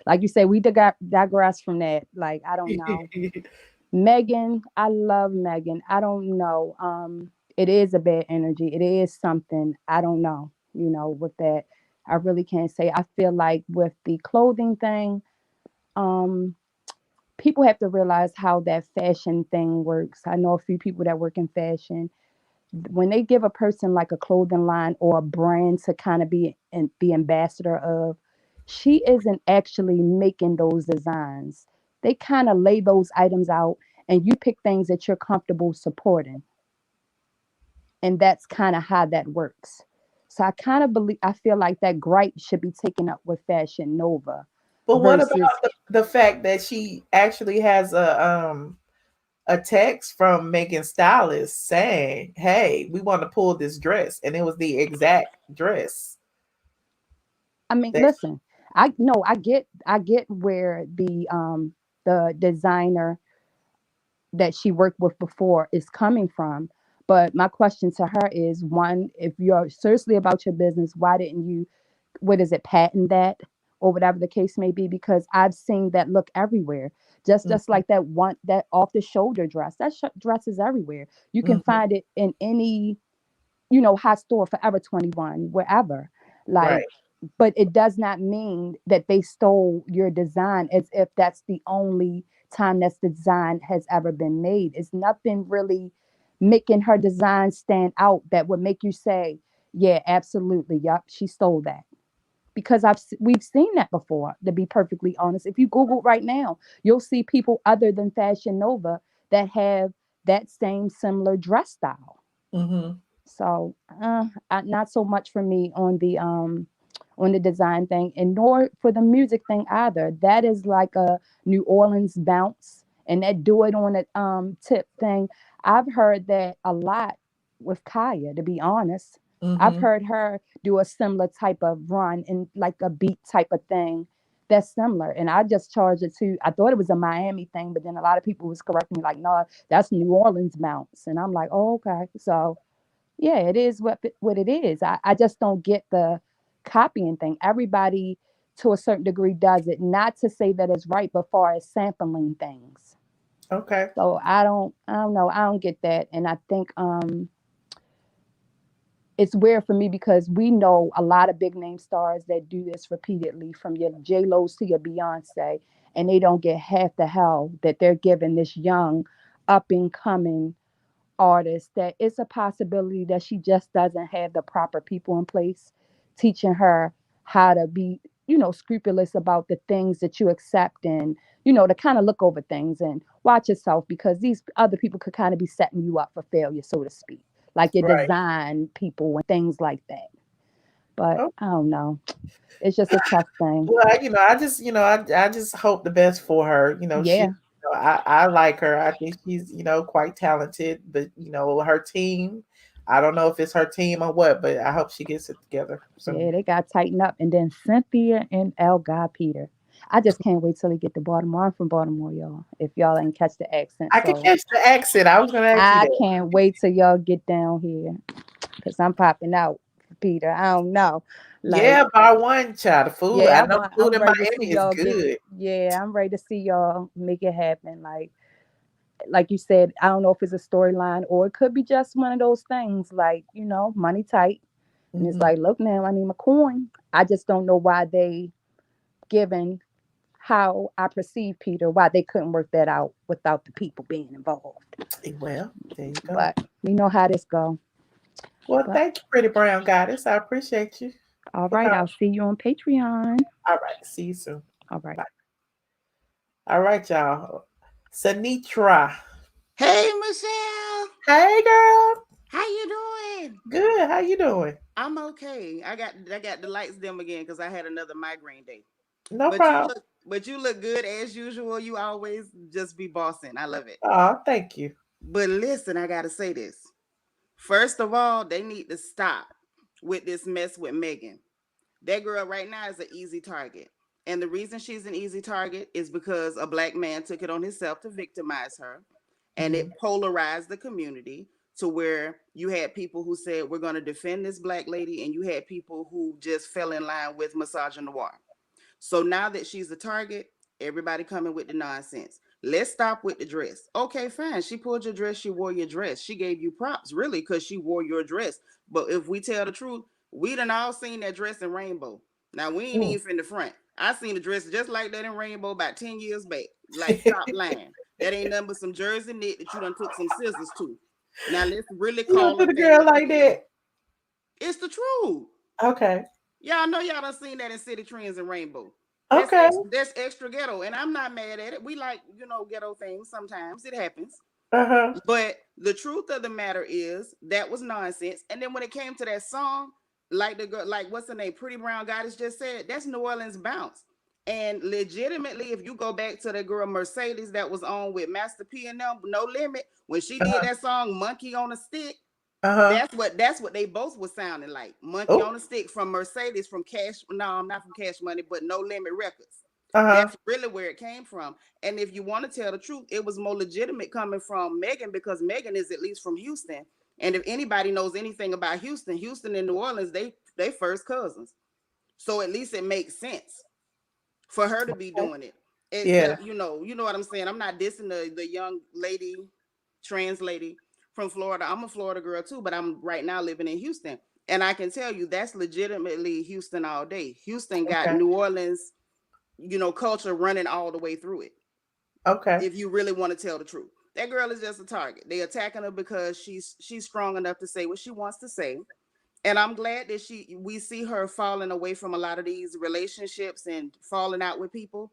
S16: like you say, we digress from that. Like I don't know. Megan, I love Megan. I don't know. It is a bad energy. It is something. I don't know. With that, I really can't say. I feel like with the clothing thing, um, people have to realize how that fashion thing works. I know a few people that work in fashion. When they give a person like a clothing line or a brand to kind of be the ambassador of, she isn't actually making those designs. They kind of lay those items out and you pick things that you're comfortable supporting. And that's kind of how that works. So I feel like that gripe should be taken up with Fashion Nova
S2: But what about
S16: versus
S2: the fact that she actually has a text from Megan Stylist saying, "Hey, we want to pull this dress," and it was the exact dress.
S16: I mean,
S2: That
S16: listen, I get where the designer that she worked with before is coming from. But my question to her is one, if you're seriously about your business, why didn't you, what is it, patent that or whatever the case may be? Because I've seen that look everywhere. Just
S2: Mhm,
S16: like that off the shoulder dress. That dress is everywhere. You can
S2: mhm,
S16: find it in any hot store, Forever 21, wherever. Like,
S2: right.
S16: but it does not mean that they stole your design as if that's the only time that design has ever been made. It's nothing really making her design stand out that would make you say, yeah, absolutely, yup, she stole that. Because we've seen that before, to be perfectly honest. If you Google right now, you'll see people other than Fashion Nova that have that same similar dress style.
S2: Mhm.
S16: So, not so much for me on the design thing, and nor for the music thing either. That is like a New Orleans bounce, and that do it on a tip thing. I've heard that a lot with Kaya, to be honest. I've
S2: Mhm.
S16: heard her do a similar type of run and like a beat type of thing that's similar. And I just charged it to, I thought it was a Miami thing, but then a lot of people was correcting me like, no, that's New Orleans bounce. And I'm like, oh, okay. So yeah, it is what it is. I just don't get the copying thing. Everybody to a certain degree does it. Not to say that it's right, but far as sampling things.
S2: Okay.
S16: So I don't know. I don't get that. And I think it's weird for me because we know a lot of big name stars that do this repeatedly, from your J Lo's to your Beyonce, and they don't get half the hell that they're giving this young up and coming artist. That it's a possibility that she just doesn't have the proper people in place teaching her how to be scrupulous about the things that you accept, and to kind of look over things and watch yourself, because these other people could kind of be setting you up for failure, so to speak, like your
S2: Right.
S16: design people and things like that. But
S2: Oh,
S16: I don't know, it's just a tough thing.
S2: well, I just hope the best for her.
S16: Yeah,
S2: I like her. I think she's, quite talented, but her team, I don't know if it's her team or what, but I hope she gets it together
S16: yeah,
S2: soon.
S16: they got tightened up. And then Cynthia and El God Peter, I just can't wait till they get to Baltimore. I'm from Baltimore, y'all, if y'all ain't catch the accent.
S2: I can
S16: So
S2: catch the accent. I was gonna ask you
S16: I
S2: that.
S16: can't wait till y'all get down here, because I'm popping out for Peter. I don't know. Like,
S2: Yeah, bar one, child. The food. I
S16: yeah,
S2: know the food
S16: I'm
S2: in
S16: ready to see
S2: Miami is
S16: y'all get
S2: good.
S16: yeah, I'm ready to see y'all make it happen. Like you said, I don't know if it's a storyline or it could be just one of those things, like, money tight. And it's
S2: Mhm.
S16: like, look now, I need my coin. I just don't know why they, given how I perceive Peter, why they couldn't work that out without the people being involved.
S2: Well, there you go.
S16: But you know how this go.
S2: Well,
S16: But
S2: thank you, pretty brown goddess. I appreciate you
S16: all
S2: for
S16: right,
S2: calling.
S16: I'll see you on Patreon.
S2: All right. See you soon.
S16: All right.
S2: Bye. All right, y'all. Sanitra.
S17: Hey, Michelle.
S2: Hey, girl.
S17: How you doing?
S2: Good. How you doing?
S17: I'm okay. I got the lights dim again because I had another migraine day.
S2: No problem.
S17: You look good as usual. You always just be bossing. I love it.
S2: Oh, thank you.
S17: But listen, I gotta say this. First of all, they need to stop with this mess with Megan. That girl right now is an easy target. And the reason she's an easy target is because a black man took it on himself to victimize her. And it polarized the community to where you had people who said, we're going to defend this black lady. And you had people who just fell in line with misogynoir. So now that she's a target, everybody coming with the nonsense. Let's stop with the dress. Okay, fine. She pulled your dress. She wore your dress. She gave you props, really, because she wore your dress. But if we tell the truth, we done all seen that dress in rainbow. Now, we ain't even in the front. I seen the dress just like that in rainbow about 10 years back. Like, stop lying. That ain't nothing but some jersey knit that you done took some scissors to. Now, let's really call
S2: the girl like that.
S17: It's the truth.
S2: Okay.
S17: Y'all know y'all done seen that in City Trends and Rainbow.
S2: Okay.
S17: That's extra ghetto, and I'm not mad at it. We like, ghetto things sometimes. It happens. But the truth of the matter is that was nonsense. And then when it came to that song, like the girl, like what's her name, Pretty Brown Goddess just said, that's New Orleans bounce. And legitimately, if you go back to the girl Mercedes that was on with Master P and them, No Limit, when she did that song Monkey on a Stick, that's what they both were sounding like. Monkey on a Stick from Mercedes, from not from Cash Money, but No Limit Records. That's really where it came from. And if you want to tell the truth, it was more legitimate coming from Megan, because Megan is at least from Houston. And if anybody knows anything about Houston and New Orleans, they first cousins. So at least it makes sense for her to be doing it. Except, you know what I'm saying? I'm not dissing the young lady, trans lady from Florida. I'm a Florida girl too, but I'm right now living in Houston. And I can tell you that's legitimately Houston all day. Houston got New Orleans, culture running all the way through it.
S2: Okay.
S17: If you really want to tell the truth. That girl is just a target. They attacking her because she's strong enough to say what she wants to say. And I'm glad that we see her falling away from a lot of these relationships and falling out with people.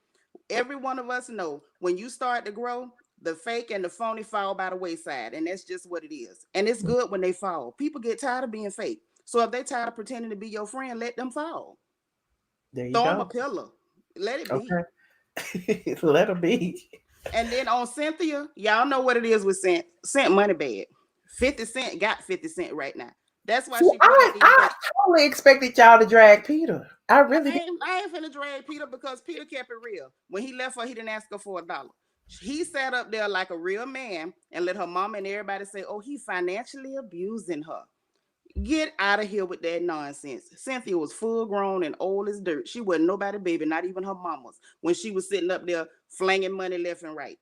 S17: Every one of us know when you start to grow, the fake and the phony fall by the wayside. And that's just what it is. And it's good when they fall. People get tired of being fake. So if they're tired of pretending to be your friend, let them fall.
S2: There you
S17: Throw
S2: go.
S17: them a pillow. Let it be.
S2: Okay. Let them be.
S17: And then on Cynthia, y'all know what it is with Cent money bad. 50 Cent got 50 Cent right now. That's why
S2: I totally expected y'all to drag Peter. I really did.
S17: I ain't finna drag Peter because Peter kept it real. When he left her, he didn't ask her for $1. He sat up there like a real man and let her mama and everybody say, oh, he financially abusing her. Get out of here with that nonsense. Cynthia was full grown and old as dirt. She wasn't nobody baby, not even her mama's, when she was sitting up there flinging money left and right.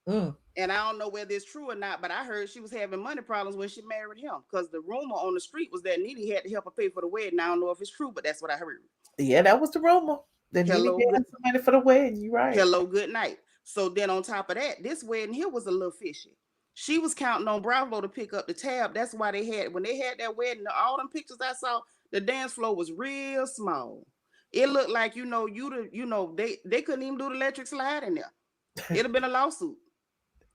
S17: And I don't know whether it's true or not, but I heard she was having money problems when she married him, because the rumor on the street was that Nida had to help her pay for the wedding. I don't know if it's true, but that's what I heard.
S2: Yeah, that was the rumor. That Nida had some money for the wedding. You're right.
S17: Hello, good night. So then on top of that, this wedding here was a little fishy. She was counting on Bravo to pick up the tab. That's why when they had that wedding, all them pictures I saw, the dance floor was real small. It looked like, they couldn't even do the electric slide in there. It'd have been a lawsuit.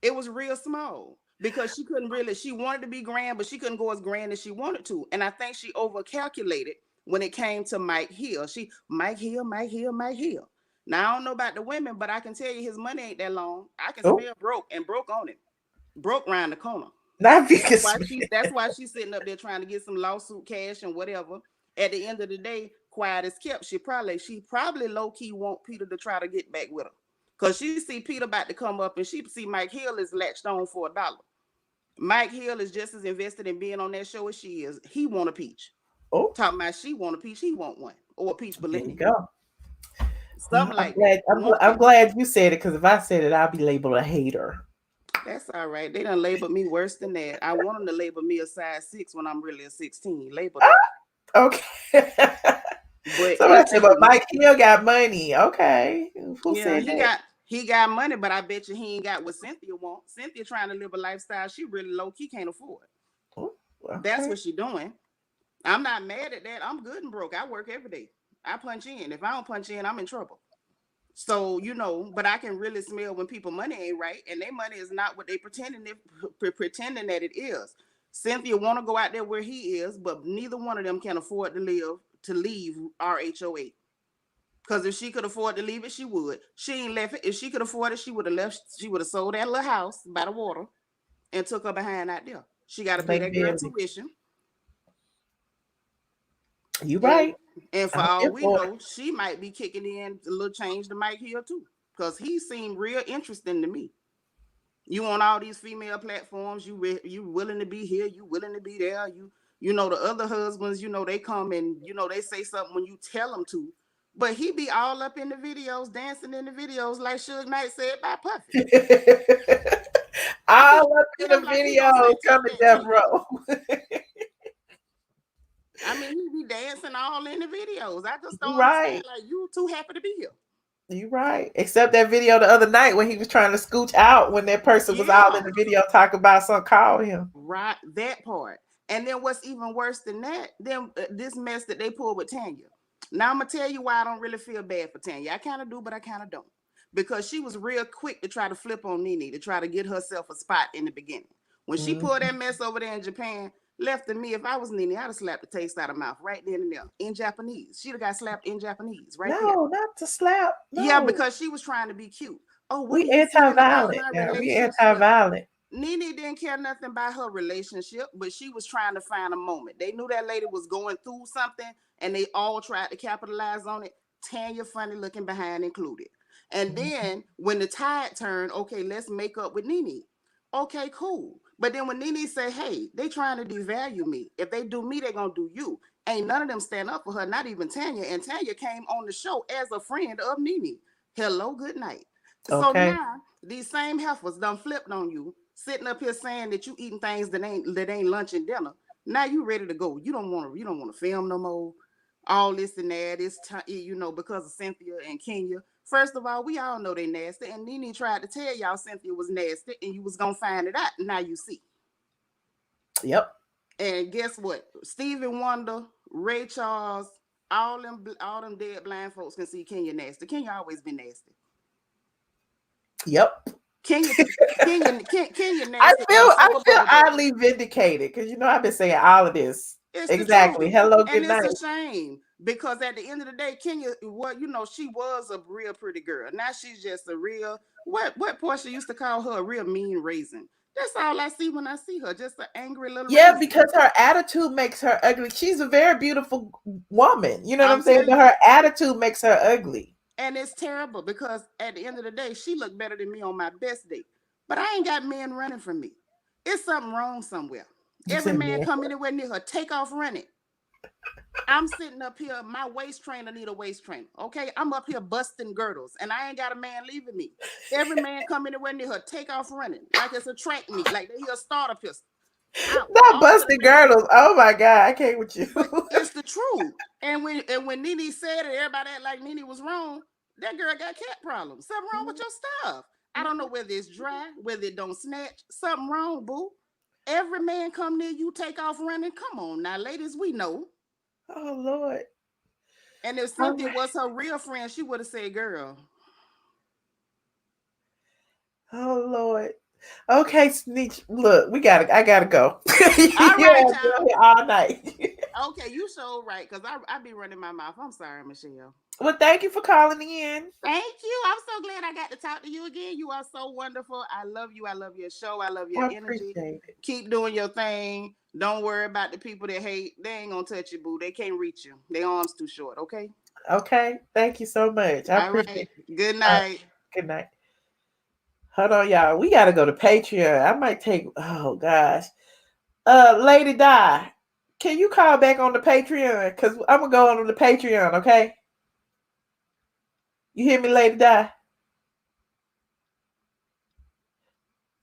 S17: It was real small because she wanted to be grand, but she couldn't go as grand as she wanted to. And I think she overcalculated when it came to Mike Hill. Mike Hill. Now, I don't know about the women, but I can tell you his money ain't that long. I can smell broke on it. Broke around the corner. That's why she's sitting up there trying to get some lawsuit cash and whatever. At the end of the day, quiet as kept. She probably low-key want Peter to try to get back with her. Because she see Peter about to come up and she see Mike Hill is latched on for $1. Mike Hill is just as invested in being on that show as she is. He want a peach. Talking about she want a peach, he want one. Or a peach Bellini.
S2: There you go.
S17: Something like that.
S2: I'm glad you said it, because if I said it, I'll be labeled a hater.
S17: That's all right. They done labeled me worse than that. I want them to label me a size 6 when I'm really a 16. Label that.
S2: Okay. But Mike Hill got money. Okay. Who said that?
S17: He got money, but I bet you he ain't got what Cynthia wants. Cynthia trying to live a lifestyle she really low-key can't afford. That's what she doing. I'm not mad at that. I'm good and broke. I work every day. I punch in. If I don't punch in, I'm in trouble. So, you know, but I can really smell when people money ain't right, and their money is not what they pretending that it is. Cynthia want to go out there where he is, but neither one of them can afford to leave RHOA. Because if she could afford to leave it, she would. She ain't left it. If she could afford it, she would have left. She would have sold that little house by the water and took her behind out there. She got to pay that girl tuition.
S2: You right.
S17: And for all we know, she might be kicking in a little change to Mike here too, because he seemed real interesting to me. You on all these female platforms, you willing to be here, you willing to be there. You know the other husbands, you know they come and you know they say something when you tell them to, but he be all up in the videos, dancing in the videos like Suge Knight said by Puffy.
S2: All up in the videos, coming Death Row.
S17: I mean, he be dancing all in the videos. I just don't understand. Like, you too happy to be here.
S2: You right. Except that video the other night when he was trying to scooch out when that person was all in the video talking about something called him.
S17: Right, that part. And then what's even worse than that, this mess that they pulled with Tanya. Now I'm gonna tell you why I don't really feel bad for Tanya. I kind of do, but I kind of don't. Because she was real quick to try to flip on Nene to try to get herself a spot in the beginning. When she pulled that mess over there in Japan, left to me, if I was Nene, I'd have slapped the taste out of mouth right then and there in Japanese. She'd have got slapped in Japanese right there.
S2: No, not to slap. No.
S17: Yeah, because she was trying to be cute. Oh,
S2: we anti-violent. Yeah, we anti-violent.
S17: Nene didn't care nothing about her relationship, but she was trying to find a moment. They knew that lady was going through something, and they all tried to capitalize on it. Tanya, funny looking behind included. And then when the tide turned, okay, let's make up with Nene. Okay, cool. But then when Nene say, hey, they trying to devalue me. If they do me, they gonna do you. Ain't none of them stand up for her, not even Tanya. And Tanya came on the show as a friend of Nene. Hello, good night. Okay. So now these same heifers done flipped on you, sitting up here saying that you eating things that ain't lunch and dinner. Now you ready to go. You don't want to film no more. All this and that is you know, because of Cynthia and Kenya. First of all, we all know they nasty, and Nene tried to tell y'all Cynthia was nasty, and you was gonna find it out. Now you see.
S2: Yep.
S17: And guess what? Stevie Wonder, Ray Charles, all them dead blind folks can see Kenya nasty. Kenya always been nasty.
S2: Yep.
S17: Kenya nasty.
S2: I feel oddly vindicated because you know I've been saying all of this. It's exactly. Hello, good night.
S17: It's a shame because at the end of the day, Kenya, well, you know, she was a real pretty girl. Now she's just a real what Portia used to call her a real mean raisin. That's all I see when I see her, just an angry little raisin.
S2: Because her attitude makes her ugly. She's a very beautiful woman. You know what I'm saying? But her attitude makes her ugly.
S17: And it's terrible because at the end of the day, she looked better than me on my best day. But I ain't got men running from me. It's something wrong somewhere. Every man come anywhere near her, take off running. I'm sitting up here, my waist trainer need a waist trainer. Okay, I'm up here busting girdles, and I ain't got a man leaving me. Every man come anywhere near her, take off running, like it's a track meet, like they a starter pistol.
S2: Not busting girdles. Oh my God, I can't with you.
S17: It's the truth. And when Nene said it, everybody act like Nene was wrong. That girl got cat problems. Something wrong with your stuff. I don't know whether it's dry, whether it don't snatch. Something wrong, boo. Every man come near you, take off running. Come on now, ladies, we know.
S2: Oh, Lord.
S17: And if Cynthia was her real friend, she would have said, girl.
S2: Oh, Lord. Okay, Sneak. Look, I gotta go.
S17: All right,
S2: all night.
S17: Okay, you so right, because I be running my mouth. I'm sorry, Michelle.
S2: Well, thank you for calling in.
S17: Thank you. I'm so glad I got to talk to you again. You are so wonderful. I love you. I love your show. I love your energy. Keep doing your thing. Don't worry about the people that hate. They ain't gonna touch you, boo. They can't reach you. Their arms too short. Okay.
S2: Okay. Thank you so much. I appreciate it.
S17: Good night.
S2: Good night. Hold on, y'all. We gotta go to Patreon. I might take. Oh gosh. Lady Di, can you call back on the Patreon? Because I'm gonna go on the Patreon. Okay. You hear me, Lady Di?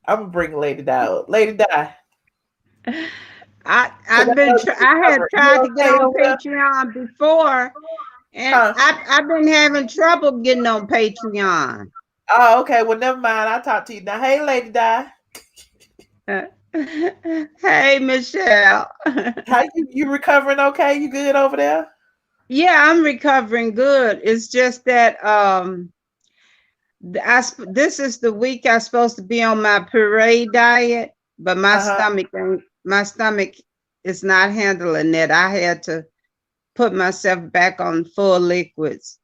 S2: I'm gonna bring Lady Di up. Lady Di.
S18: I had tried to get on Patreon before, and I've been having trouble getting on Patreon.
S2: Oh, okay. Well, never mind. I'll talk to you now. Hey, Lady Di.
S18: Hey, Michelle.
S2: How you recovering? Okay, you good over there?
S18: Yeah, I'm recovering good. It's just that This is the week I'm supposed to be on my puree diet, but my stomach is not handling it. I had to put myself back on full liquids.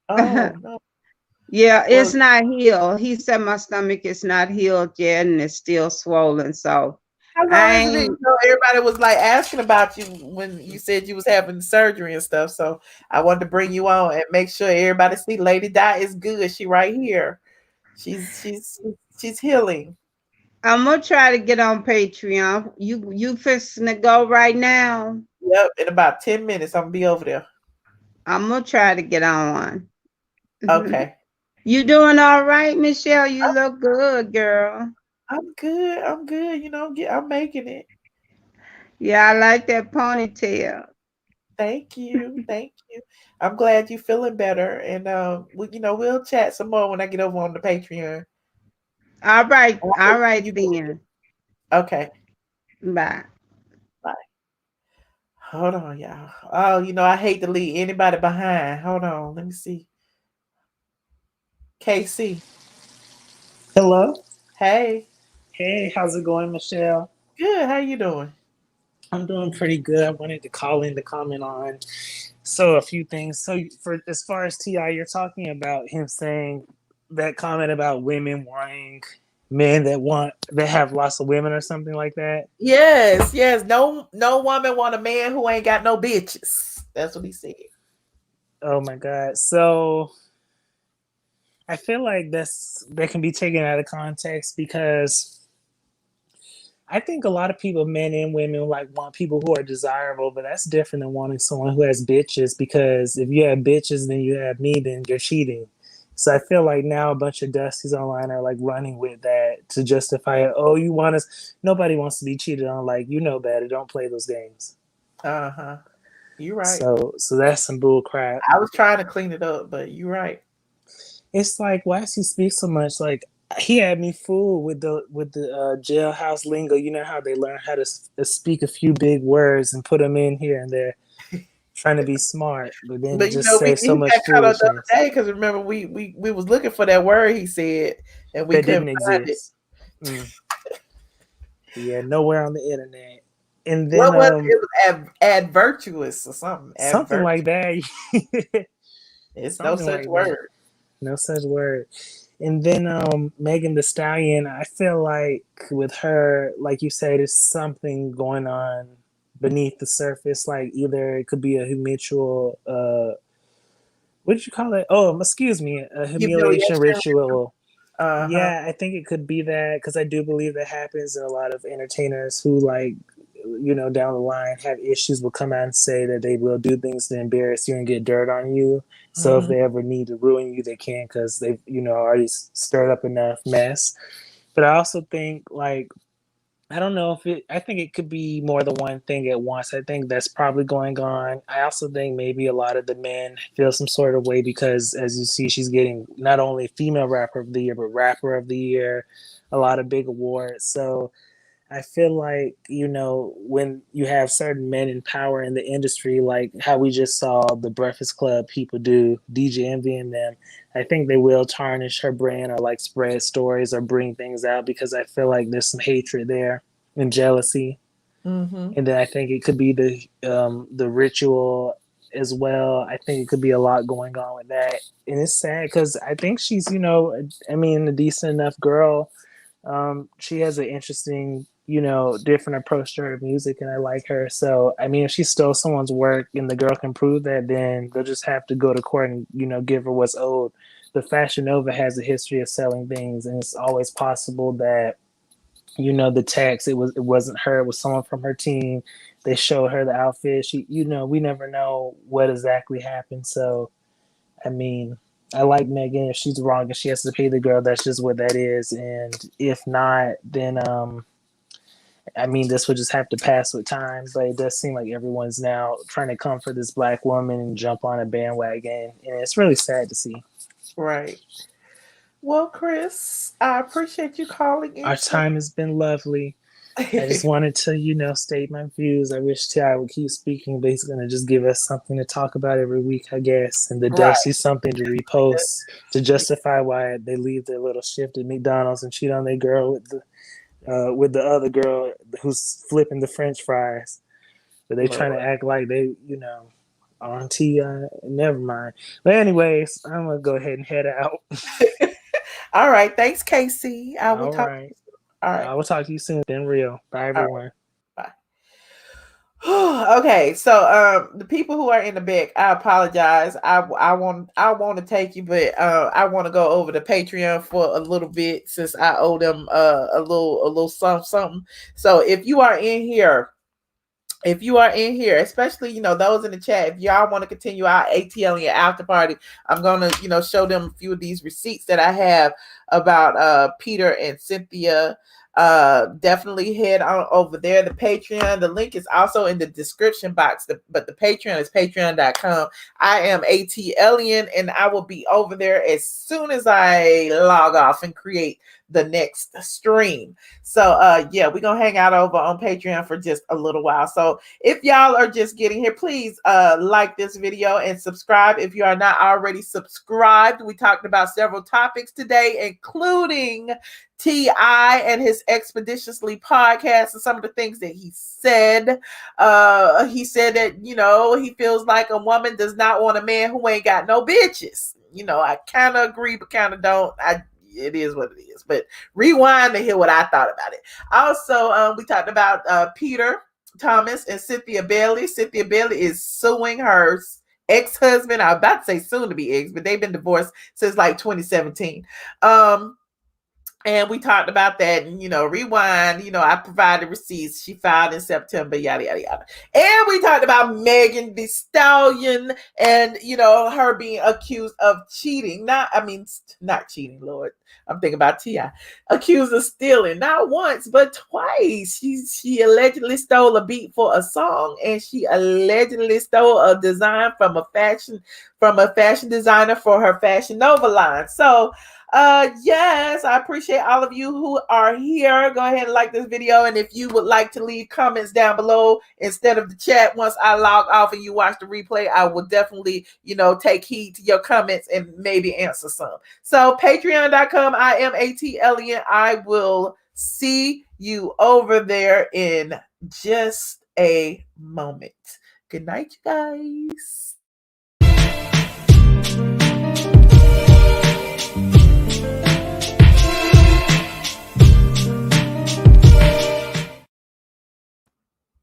S2: Oh no.
S18: Yeah, it's not healed. He said my stomach is not healed yet and it's still swollen. So
S2: how long has it been? You know, everybody was like asking about you when you said you was having surgery and stuff. So I wanted to bring you on and make sure everybody see Lady Di is good. She right here. She's healing.
S18: I'm gonna try to get on Patreon. You fixing to go right now?
S2: Yep, in about 10 minutes, I'm gonna be over there.
S18: I'm gonna try to get on.
S2: Okay.
S18: You doing all right, Michelle? You look good, girl.
S2: I'm good. I'm good. You know, I'm making it.
S18: Yeah, I like that ponytail.
S2: Thank you. Thank you. I'm glad you're feeling better. And we'll chat some more when I get over on the Patreon.
S18: All right. All right then.
S2: Okay.
S18: Bye.
S2: Bye. Hold on, y'all. Oh, I hate to leave anybody behind. Hold on. Let me see. KC.
S19: Hello.
S2: Hey.
S19: Hey, how's it going, Michelle?
S2: Good. How you doing?
S19: I'm doing pretty good. I wanted to call in to comment on a few things. So for as far as T.I., you're talking about him saying that comment about women wanting men that have lots of women or something like that.
S2: Yes. No woman want a man who ain't got no bitches. That's what he said.
S19: Oh my God. So I feel like that can be taken out of context because I think a lot of people, men and women, want people who are desirable, but that's different than wanting someone who has bitches, because if you have bitches, then you have me, then you're cheating. So I feel like now a bunch of Dusties online are running with that to justify it. Oh, you want us? Nobody wants to be cheated on. You know better. Don't play those games.
S2: Uh-huh. You're right.
S19: So that's some bull crap.
S2: I was trying to clean it up, but you're right.
S19: It's why does he speak so much? He had me fooled with the jailhouse lingo. You know how they learn how to speak a few big words and put them in here and there, trying to be smart, but then just say so much foolishness.
S2: The other day because remember we was looking for that word he said and we couldn't find it.
S19: Yeah, nowhere on the internet. And then
S2: what was it? Was advertuous or something?
S19: Something like that.
S2: It's no such word.
S19: No such word. And then Megan Thee Stallion, I feel like with her, like you said, there's something going on beneath the surface. Either it could be a mutual, what did you call it? Oh, excuse me, a humiliation ritual.
S2: Uh-huh.
S19: Yeah, I think it could be that, because I do believe that happens in a lot of entertainers who, down the line have issues, will come out and say that they will do things to embarrass you and get dirt on you. So if they ever need to ruin you, they can, because they've, already stirred up enough mess. But I also think, I don't know I think it could be more than one thing at once. I think that's probably going on. I also think maybe a lot of the men feel some sort of way because, as you see, she's getting not only Female Rapper of the Year, but Rapper of the Year, a lot of big awards. So I feel like, when you have certain men in power in the industry, like how we just saw the Breakfast Club people do, DJ Envy and them, I think they will tarnish her brand or spread stories or bring things out, because I feel like there's some hatred there and jealousy.
S2: Mm-hmm.
S19: And then I think it could be the ritual as well. I think it could be a lot going on with that. And it's sad because I think she's, a decent enough girl. She has an interesting, different approach to her music, and I like her. So, if she stole someone's work and the girl can prove that, then they'll just have to go to court and, give her what's owed. The Fashion Nova has a history of selling things, and it's always possible that, the tax, it wasn't her, it was someone from her team. They showed her the outfit. She, we never know what exactly happened. So, I like Megan. If she's wrong and she has to pay the girl, that's just what that is. And if not, then this would just have to pass with time. But it does seem like everyone's now trying to come for this black woman and jump on a bandwagon, and it's really sad to see.
S2: Right. Well, Chris, I appreciate you calling in.
S19: Our time has been lovely. I just wanted to, state my views. I wish T.I. would keep speaking, but he's going to just give us something to talk about every week, I guess. And the Dusty something to repost to justify why they leave their little shift at McDonald's and cheat on their girl with the other girl who's flipping the French fries. But they trying to act like they, on T.I. Never mind. But anyways, I'm going to go ahead and head out.
S2: All right. Thanks, Casey. I will talk.
S19: Right.
S2: All right.
S19: I will talk to you soon. Been real. Bye, everyone.
S2: Right. Bye. Okay, so the people who are in the back, I apologize. I want to take you, but I want to go over to Patreon for a little bit since I owe them a little something. So if you are in here, especially those in the chat, if y'all want to continue our ATLien after party, I'm gonna show them a few of these receipts that I have about Peter and Cynthia. Definitely head on over there. The Patreon, the link is also in the description box, but the Patreon is patreon.com. I am ATLien, and I will be over there as soon as I log off and create the next stream. So yeah, we're gonna hang out over on Patreon for just a little while. So if y'all are just getting here, please like this video and subscribe if you are not already subscribed. We talked about several topics today, including T.I. and his Expeditiously podcast and some of the things that he said. He said that he feels like a woman does not want a man who ain't got no bitches. I kind of agree but kind of don't. It is what it is. But rewind to hear what I thought about it. Also, we talked about Peter Thomas and Cynthia Bailey. Cynthia Bailey is suing her ex-husband. I was about to say soon to be ex, but they've been divorced since like 2017. And we talked about that, and rewind. I provided receipts. She filed in September, yada yada yada. And we talked about Megan Thee Stallion, and her being accused of cheating. Not cheating, Lord. I'm thinking about T.I. Accused of stealing, not once but twice. She allegedly stole a beat for a song, and she allegedly stole a design from a fashion designer for her Fashion Nova line. So. Yes, I appreciate all of you who are here. Go ahead and like this video, and if you would like to leave comments down below instead of the chat once I log off and you watch the replay, I will definitely take heed to your comments and maybe answer some. So patreon.com, iamATLien. I will see you over there in just a moment. Good night, you guys.